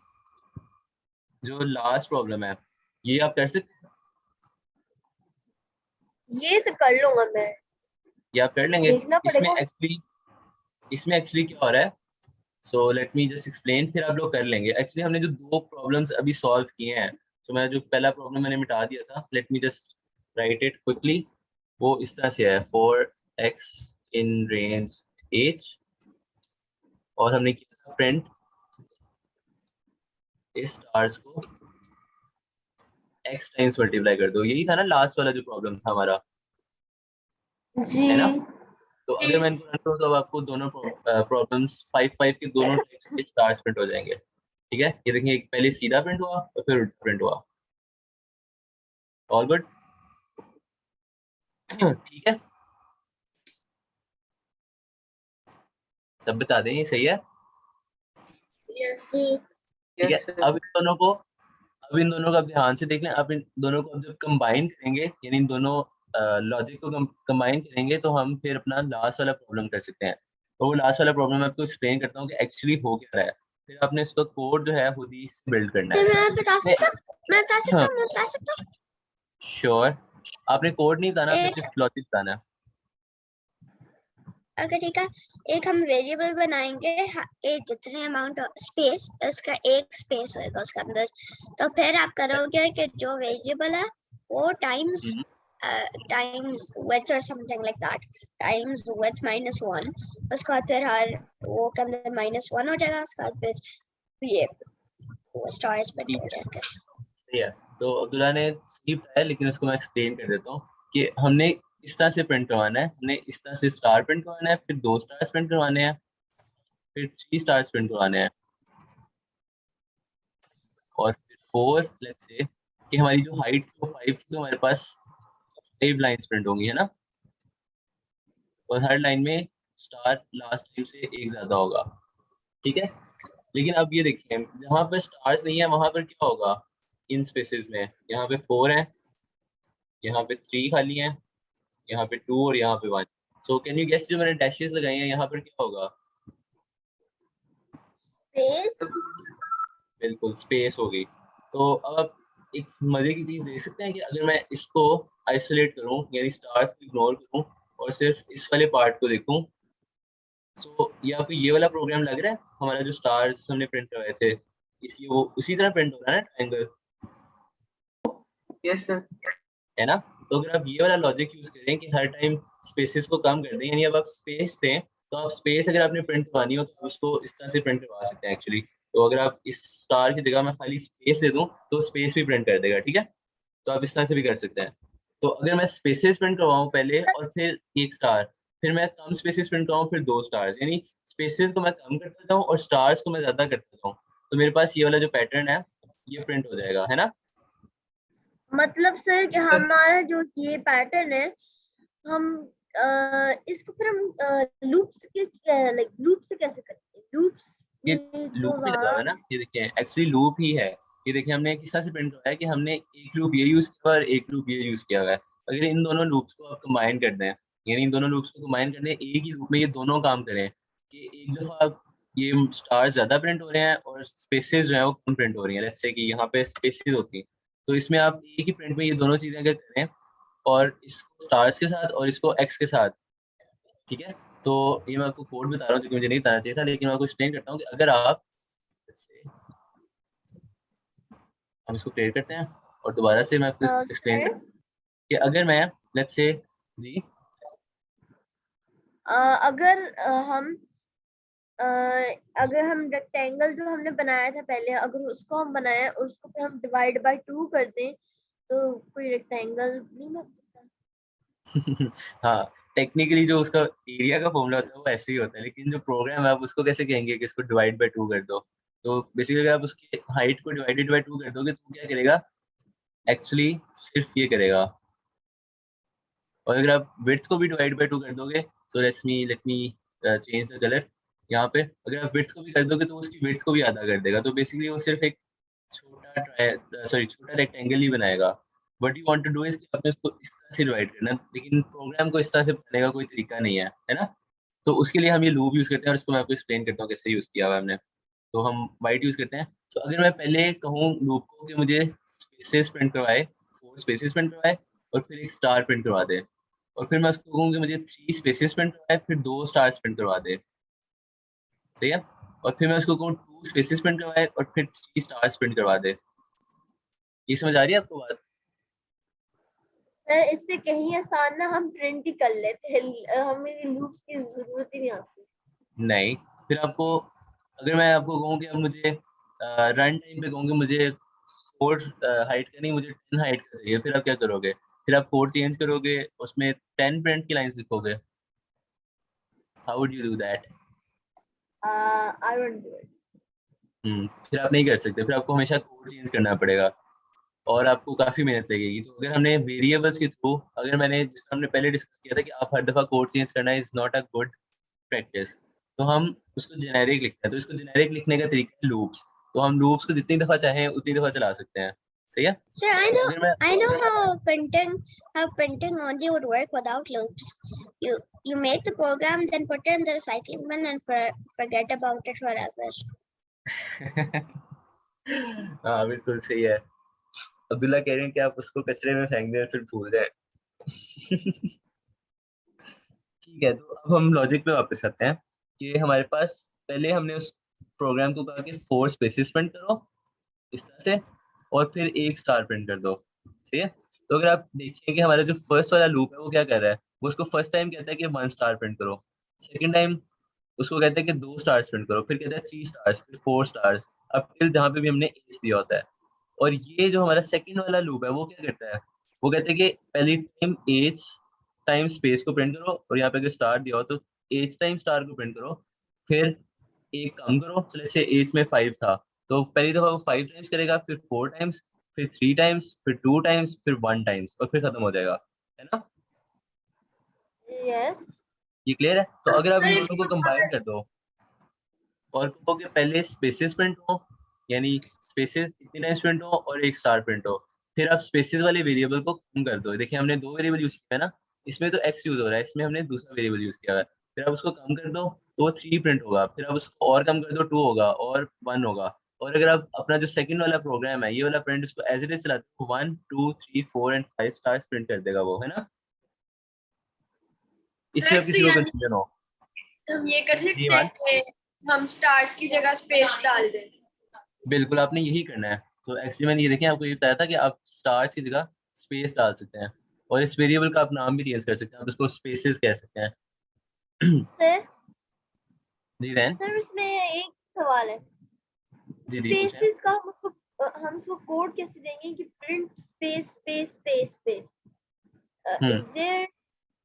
जो लास्ट प्रॉब्लम है, ये आप कर सकते हैं? ये तो कर लूंगा मैं, ये आप कर लेंगे? देखना इसमें पड़ेगा। एक्चुअली क्या हो रहा है, so let me just explain, फिर आप लोग कर लेंगे। एक्चुअली हमने जो 2 प्रॉब्लम्स अभी सॉल्व किए हैं, तो मैं जो पहला प्रॉब्लम मैंने मिटा दिया था, let me just right it quickly. वो इस तरह से है 4x इन रेंज h, और हमने किया था प्रिंट इस स्टार्स को x टाइम्स मल्टीप्लाई कर दो। यही था ना लास्ट वाला जो प्रॉब्लम था हमारा, जी है ना? तो अगर मैं इनको रन करूँ तो अब आपको दोनों प्रॉब्लम्स 5 के दोनों टाइप्स के स्टार्स प्रिंट हो जाएंगे, ठीक है। ये देखिए एक पहले सीधा प्रिंट हुआ और फिर उल्टा प्रिंट हुआ। All good? ठीक है, सब बता दें, ये सही है, यस जी ठीक है। Yes sir. अब इन दोनों को आप ध्यान से देख लें। अब इन दोनों को जब कंबाइन करेंगे, यानी इन दोनों लॉजिक को कंबाइन करेंगे, तो हम फिर अपना लास्ट वाला प्रॉब्लम कर सकते हैं। तो वो लास्ट वाला प्रॉब्लम मैं आपको एक्सप्लेन करता हूँ कि एक्चुअली हो क्या रहा है, फिर आपने इसका कोड जो है खुद ही बिल्ड करना है। हाँ मैं बता सकता हूँ। श्योर, आपने कोड नहीं बताना, आपने एक सिर्फ लॉजिक बताना है। अगर ठीक है, एक हम वेरिएबल बनाएंगे, एक जितने अमाउंट स्पेस, उसका एक स्पेस होएगा उसके अंदर। तो फिर आप करोगे कि जो वेरिएबल है वो times hmm, times width or something like that, times width -1, उसके बाद फिर हर वो के अंदर -1 हो जाएगा, उसके बाद फिर ये वो स्टार्स बन ठीक हो है, जाएगा। सही है। तो अब्दुल्ला ने सही बताया, लेकिन उसको मैं एक्सप्लेन कर देता हूँ कि हमने इस तरह से प्रिंट करवाना है, हमने इस तरह से स्टार प्रिंट करवाना है, फिर 2 स्टार्स प्रिंट करवाने हैं, फिर 3 स्टार्स प्रिंट करवाने हैं, और फिर 4 लेट्स से कि हमारी जो हाइट थी वो 5 थी, तो हमारे पास 5 लाइंस प्रिंट होंगी, है ना? और हर लाइन में स्टार लास्ट टाइम से एक ज्यादा होगा, ठीक है। लेकिन अब ये देखिए जहाँ पर स्टार्स नहीं है वहां पर क्या होगा इन स्पेसेस में? यहाँ पे 4 है, यहाँ पे 3 खाली है, यहाँ पे 2 और यहाँ पे 1। सो कैन यू गेस, जो मैंने डैशेस लगाई हैं यहाँ पर क्या होगा? स्पेस बिल्कुल स्पेस हो गई। तो अब आप एक मजे की चीज देख सकते हैं कि अगर मैं इसको आइसोलेट करूं, यानी स्टार्स को इग्नोर करूं और सिर्फ इस वाले पार्ट को देखूं, सो ये आपको ये वाला प्रोग्राम लग रहा है, हमारा जो स्टार्स हमने प्रिंट करवाए थे, इसी वो उसी तरह प्रिंट हो रहा है ना ट्रायंगल, यस सर। है ना? तो अगर आप ये वाला लॉजिक यूज करें कि हर टाइम स्पेसेस को कम कर दें, यानी अब आप स्पेस दें, तो आप स्पेस अगर आपने प्रिंट करवानी हो तो उसको इस तरह से प्रिंट करवा सकते हैं एक्चुअली। तो अगर आप इस स्टार की जगह मैं खाली स्पेस दे दूं तो स्पेस भी प्रिंट कर देगा, ठीक है? तो आप इस तरह से भी कर सकते हैं। तो अगर मैं स्पेसेस प्रिंट करवाऊं पहले और फिर एक स्टार, फिर मैं कम स्पेसेस प्रिंट करवाऊं फिर दो स्टार्स, यानी स्पेसेस को मैं कम करता जाऊं और स्टार्स को मैं ज्यादा करता जाऊं, तो मेरे पास ये वाला जो पैटर्न है ये प्रिंट हो जाएगा, है ना? मतलब सर कि हमारा जो ये पैटर्न है, हम इसको फिर हम लूप्स के लाइक लूप से कैसे करते हैं? लूप्स ये में तो लूप ही लगा हुआ है ना, ये देखिए एक्चुअली लूप ही है। ये देखिए हमने किस तरह से प्रिंट किया है कि हमने एक लूप ये यूज किया और एक लूप ये यूज किया हुआ है। अगर इन दोनों लूप्स को आप कंबाइन कर दें, यानी इन दोनों लूप्स को कंबाइन कर दें एक ही लूप में, ये दोनों काम करें कि एक दफा आप ये स्टार्स ज्यादा प्रिंट हो रहे हैं और स्पेसेस जो है वो कम प्रिंट हो रही हैं, जैसे कि यहाँ पे स्पेसेस होती हैं, तो इसमें आप एक ही प्रिंट में ये दोनों चीजें अगर करें और इसको स्टार्स के साथ और इसको एक्स के साथ, ठीक है? तो ये मैं आपको कोड बता रहा हूँ जो कि मुझे नहीं बताना चाहिए था, लेकिन मैं आपको एक्सप्लेन करता हूँ कि अगर आप हम इसको क्लियर करते हैं और दोबारा से मैं आपको एक्सप्लेन सर कि अगर मैं लेट्स से जी अगर हम अगर हम रेक्टेंगल जो हमने बनाया था पहले, अगर उसको हम बनाए और उसको फिर हम डिवाइड बाय 2 कर दें तो कोई रेक्टेंगल नहीं बन सकता। हाँ, टेक्निकली जो उसका एरिया का फॉर्मूला होता है वो ऐसे ही होता है, लेकिन जो प्रोग्राम है आप उसको कैसे कहेंगे कि इसको डिवाइड बाय 2 कर दो? तो बेसिकली अगर आप उसकी हाइट को डिवाइडेड बाय 2 कर दोगे तो क्या करेगा? एक्चुअली सिर्फ ये करेगा। और अगर आप विड्थ को भी डिवाइड बाय 2 कर दोगे, so let me change the colour. यहाँ पे अगर आप विड्थ को भी कर दोगे तो उसकी विड्थ को भी आधा कर देगा, तो बेसिकली वो सिर्फ एक छोटा रेक्टेंगल ही बनाएगा। What you want to do is कि आपने उसको इस तरह से डिवाइड करना है, लेकिन प्रोग्राम को इस तरह से बनाने का कोई तरीका नहीं है ना? तो उसके लिए हम ये लूप यूज करते हैं और इसको मैं आपको एक्सप्लेन करता हूँ कैसे यूज किया हुआ है हमने। तो हम वाइट यूज करते हैं। तो अगर मैं पहले कहूँ लूप को कि मुझे स्पेसेस प्रिंट करवाए, 4 स्पेसेस प्रिंट करवाए और फिर एक स्टार प्रिंट करवा दे, और फिर मैं उसको कहूँ कि मुझे 3 स्पेसेस प्रिंट करवाए फिर 2 स्टार्स प्रिंट करवा दे, सही है? और फिर मैं उसको कहूँ 2 स्पेसेस प्रिंट करवाए और फिर 3 स्टार्स प्रिंट करवा दे। ये समझ आ रही है आपको बात? सर इससे कहीं आसान ना हम प्रिंट ही कर लेते हैं, हमें लूप्स की जरूरत ही नहीं आती। नहीं, फिर आपको अगर मैं आपको कहूँ कि अब मुझे रन टाइम पे कहूँ कि मुझे कोड हाइट का नहीं, मुझे 10 हाइट का चाहिए, फिर आप क्या करोगे? फिर आप कोड चेंज करोगे, उसमें 10 प्रिंट की लाइन्स लिखोगे। How would you do that? I don't do it. फिर आप नहीं कर सकते, फिर आपको हमेशा कोड चेंज करना पड़ेगा और आपको काफ़ी मेहनत लगेगी। तो अगर हमने वेरिएबल्स के थ्रू, अगर मैंने जिस हमने पहले डिस्कस किया था कि आप हर दफ़ा कोड चेंज करना is not a good practice, तो हम उसको जेनेरिक लिखते हैं। तो इसको जेनेरिक लिखने का तरीका है लूप्स। तो हम लूप्स को जितनी दफ़ा चाहें उतनी दफ़ा चला सकते हैं, सही है? Sir, तो अगर मैं I know how printing only would work without loops. You make the program, then put it in the recycling bin and forget about it forever. हाँ बिल्कुल सही है। अब्दुल्ला कह रहे हैं कि आप उसको कचरे में फेंक दें फिर भूल जाए। ठीक है, तो अब हम लॉजिक पे वापस आते हैं कि हमारे पास पहले हमने उस प्रोग्राम को कहा कि 4 स्पेसेस प्रिंट करो इस तरह से और फिर एक स्टार प्रिंट कर दो, सही है? तो अगर आप देखिए कि हमारा जो फर्स्ट वाला लूप है वो क्या कर रहा है, वो उसको फर्स्ट टाइम कहता है कि 1 स्टार प्रिंट करो, सेकंड टाइम उसको कहता है कि 2 स्टार्स प्रिंट करो, फिर कहता है 3 स्टार्स, फिर 4 स्टार्स, अब फिर जहाँ पे भी हमने एज दिया होता है। और ये जो हमारा सेकंड वाला लूप है वो क्या करता है, वो कहता है कि पहली टाइम एज टाइम स्पेस को प्रिंट करो और यहाँ पे अगर स्टार दिया हो तो एज टाइम स्टार को प्रिंट करो, फिर एक कम करो, चलो से एज में 5 था तो पहली दफा वो 5 टाइम्स करेगा, फिर 4 टाइम्स, फिर 3 टाइम्स, फिर 2 टाइम्स, फिर 1 टाइम्स और फिर खत्म हो जाएगा, है ना? यस ये क्लियर है? तो अगर आप इन दोनों को कंबाइन कर दो और कहो कि पहले स्पेसेस प्रिंट हो, यानी स्पेसेस इतने टाइम्स प्रिंट हो और एक स्टार प्रिंट हो, फिर आप स्पेसेस वाले वेरिएबल को कम कर दो। देखिए हमने 2 वेरिएबल यूज किया है ना, इसमें तो एक्स यूज हो रहा है, इसमें हमने दूसरा वेरिएबल यूज किया है। फिर आप उसको कम कर दो तो वो 3 प्रिंट होगा, फिर आप उसको और कम कर दो 2 होगा और 1 होगा। और अगर आप अपना जो सेकंड वाला प्रोग्राम है ये वाला प्रिंट उसको एज इट इज चलाते हो 1 2 3 4 एंड 5 स्टार्स प्रिंट कर देगा वो, है ना? इसमें अब तो किसी को यानी कंफ्यूजन हो? हम ये कर सकते जी हैं मान, कि हम स्टार्स की जगह स्पेस डाल दें। बिल्कुल आपने यही करना है। तो एक्चुअली मैंने ये देखें आपको ये बताया था कि आप स्टार्स की जगह स्पेस डाल सकते हैं, और इस वेरिएबल का आप नाम भी चेंज कर सकते हैं, आप इसको स्पेसेस कह सकते हैं। सर जी जैन, सर इसमें एक सवाल है, जी जी पूछें। स्पेसेस का हम उसको कोड कैसे देंगे कि print space space space space, is there,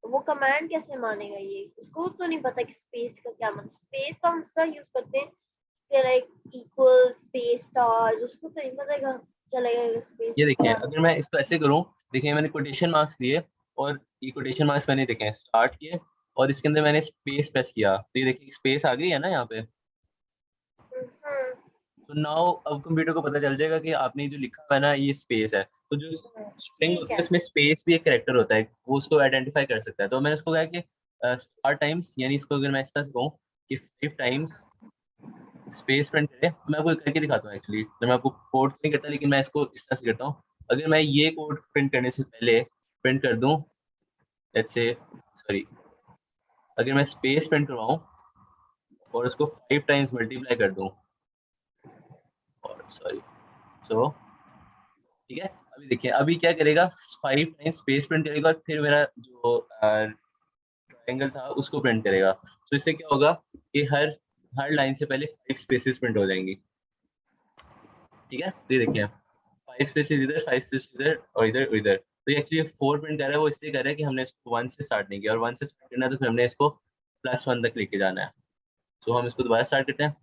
वो कमांड कैसे मानेगा? ये उसको तो नहीं पता कि स्पेस का क्या मतलब। स्पेस का हम सर यूज करते हैं कि लाइक इक्वल स्पेस स्टार, उसको तो नहीं पता चलेगा स्पेस ये का देखें क्या अगर मतलब। मैं इसको ऐसे करूं, देखिए मैंने कोटेशन मार्क्स दिए, और ये कोटेशन मार्क्स मैंने देखें स्टार्ट किए, और इसके अंदर मैंने स्पेस प्रेस किया, तो ये देखिए स्पेस आ गई है ना यहाँ पे। तो नाउ अब कंप्यूटर को पता चल जाएगा कि आपने जो लिखा हुआ है ना ये स्पेस है। तो जो स्ट्रिंग ठीक होती है है। उसमें स्पेस भी एक कैरेक्टर होता है, वो उसको आइडेंटिफाई कर सकता है। तो मैंने उसको कहा कि स्टार टाइम्स, यानी इसको अगर मैं इस तरह से कहूँ कि 5 टाइम्स स्पेस प्रिंट करे, तो मैं आपको करके दिखाता हूँ। एक्चुअली तो मैं आपको कोड नहीं करता, लेकिन मैं इसको इस तरह से करता हूँ। अगर मैं ये कोड प्रिंट करने से पहले प्रिंट कर दूँ, लेट्स से सॉरी, अगर मैं स्पेस प्रिंट करवाऊँ और उसको 5 टाइम्स मल्टीप्लाई कर दूँ, और सॉरी, सो ठीक है, अभी देखिए अभी क्या करेगा, 5 टाइम्स स्पेस प्रिंट करेगा, और फिर मेरा जो ट्रायंगल था उसको प्रिंट करेगा। तो इससे क्या होगा कि हर हर लाइन से पहले 5 स्पेसेस प्रिंट हो जाएंगी। ठीक है, तो ये देखिए 5 स्पेसेस इधर, 5 स्पेसेस इधर, और इधर और इधर। तो ये एक्चुअली 4 प्रिंट कर रहा है, वो इसलिए कर रहा है कि हमने इसको 1 से स्टार्ट नहीं किया, और 1 से स्टार्ट करना है तो फिर हमने इसको +1 तक लेके जाना है। सो हम इसको दोबारा स्टार्ट करते हैं,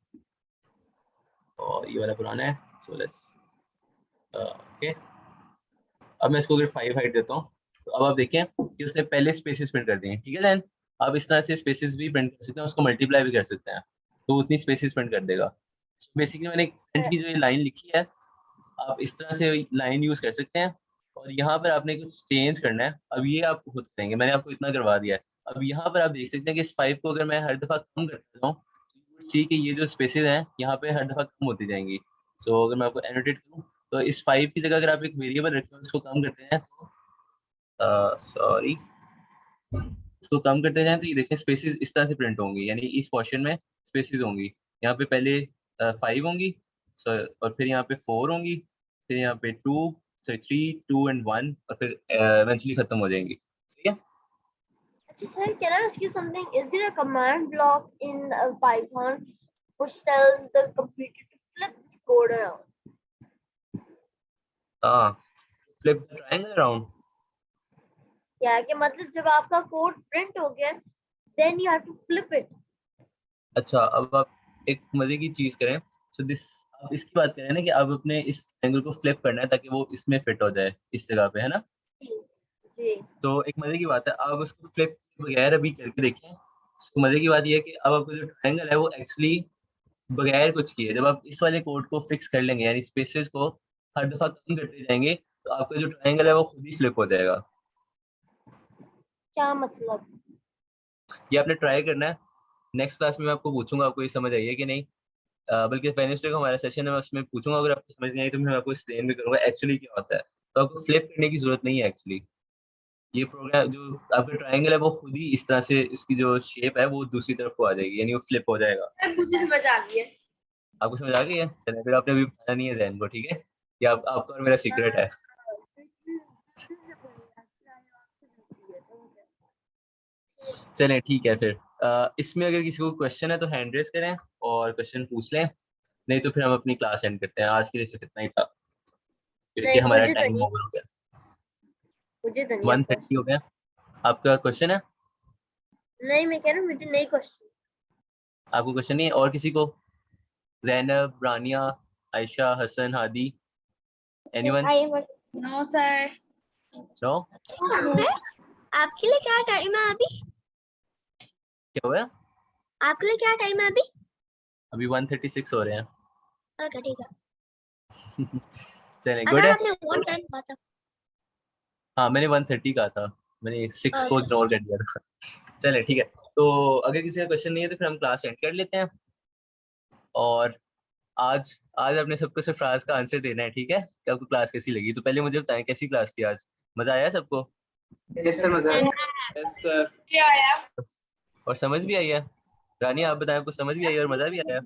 और ये वाला पुराना है। सो लेट्स ओके, अब मैं इसको अगर 5 हाइट देता हूँ, तो अब आप देखें कि उसने पहले स्पेसेस प्रिंट कर दिए हैं। ठीक है देन, आप इस तरह से स्पेसेस भी प्रिंट कर सकते हैं, उसको मल्टीप्लाई भी कर सकते हैं, तो उतनी स्पेसेस प्रिंट कर देगा। बेसिकली मैंने प्रिंट की जो ये लाइन लिखी है, आप इस तरह से लाइन यूज कर सकते हैं। और यहाँ पर आपने कुछ चेंज करना है, अब ये आप खुद करेंगे, मैंने आपको इतना करवा दिया है। अब यहाँ पर आप देख सकते हैं कि इस 5 को अगर मैं हर दफा कम करता हूँ, सी कि ये जो स्पेसेस हैं यहाँ पे हर दफा कम होती जाएंगी। सो अगर मैं आपको एनोटेट करूँ, तो इस 5 की जगह अगर आप एक वेरिएबल रखें और इसको कम करते हैं, तो सॉरी, इसको कम करते जाएं, तो ये देखें स्पेसेस इस तरह से प्रिंट होंगी, यानी इस पोर्शन में स्पेसेस होंगी। यहाँ पे पहले 5 होंगी, और फिर यहाँ पे 4 होंगी, फिर यहाँ पे 2, सॉरी 3, 2 एंड 1, और फिर इवेंचुअली खत्म हो जाएंगी। ठीक है, अच्छा sir, can I ask you something? Is there a command block in Python which tells the computer to flip this code around? हाँ, फ्लिप द ट्रायंगल अराउंड। क्या कि मतलब जब आपका कोड प्रिंट हो गया, then you have to flip it. अच्छा, अब आप एक मजे की चीज करें। सो दिस, आप इसकी बात करें ना कि अब अपने इस एंगल को फ्लिप करना है ताकि वो इसमें फिट हो जाए इस जगह पे, है ना। जी जी। तो एक मजे की बात है, आप उसको फ्लिप बगैर अभी करके देखें। उसको मजे की बात ये है कि अब आपका जो ट्रायंगल है वो एक्चुअली बगैर कुछ किए, जब आप इस वाले कोड को फिक्स कर लेंगे, यानी स्पेसेस को हर दफा कम करते जाएंगे, तो आपका जो ट्रायंगल है वो खुद ही फ्लिप हो जाएगा। क्या मतलब? ये आपने ट्राई करना है। नेक्स्ट क्लास में मैं आपको पूछूंगा, आपको ये समझ आई है कि नहीं। बल्कि वेडनेसडे को हमारा सेशन है, मैं उसमें पूछूंगा, अगर आपको समझ नहीं आई तो मैं आपको एक्सप्लेन भी करूंगा एक्चुअली क्या होता है। तो आपको फ्लिप करने की जरूरत नहीं है एक्चुअली। ये प्रोग्राम जो आपका ट्रायंगल है वो खुद ही इस तरह से, इसकी जो शेप है वो दूसरी तरफ को आ जाएगी, यानी वो फ्लिप हो जाएगा। सर मुझे समझ आ गई है। आपको समझ आ गई है? चलिए फिर, आपने अभी बताया नहीं है जैन को, ठीक है। ये आपका और मेरा सीक्रेट है। चलें ठीक है फिर। इसमें अगर किसी को क्वेश्चन है तो हैंड रेस करें और क्वेश्चन पूछ लें, नहीं तो फिर हम अपनी क्लास एंड करते हैं। आज के लिए सिर्फ इतना ही था, क्योंकि नहीं, हमारा टाइम ओवर हो गया, मुझे तो नहीं 1:30 हो गया। आपका क्वेश्चन है? नहीं, मैं कह रहा हूँ मुझे नहीं क्वेश्चन। आपको क्वेश्चन नहीं है? और किसी को? Zainab, Rania, Ayesha, Hasan, Hadi, anyone? No sir. No? Sir, आपके लिए क्या टाइम है अभी? क्या हुआ? आपके लिए क्या टाइम है अभी? अभी 1:36 हो रहे हैं। ओके ठीक है। चलें, I गुड है। thought आपने 1 टाइम कहा था। हाँ, मैंने 1:30 कहा था, मैंने 6 को Okay. इग्नोर कर दिया था। चलें ठीक है, तो अगर किसी का क्वेश्चन नहीं है तो फिर हम क्लास एंड कर लेते हैं। और आज आज आपने सबको सिर्फ फ्राज का आंसर देना है, ठीक है? कि आपको क्लास कैसी लगी। तो पहले मुझे बताएं कैसी क्लास थी आज, मजा आया सबको? यस सर, मजा आया। Yes sir. क्या आया? और समझ भी आई है? रानी आप बताएं, आपको समझ भी आई और मजा भी आया?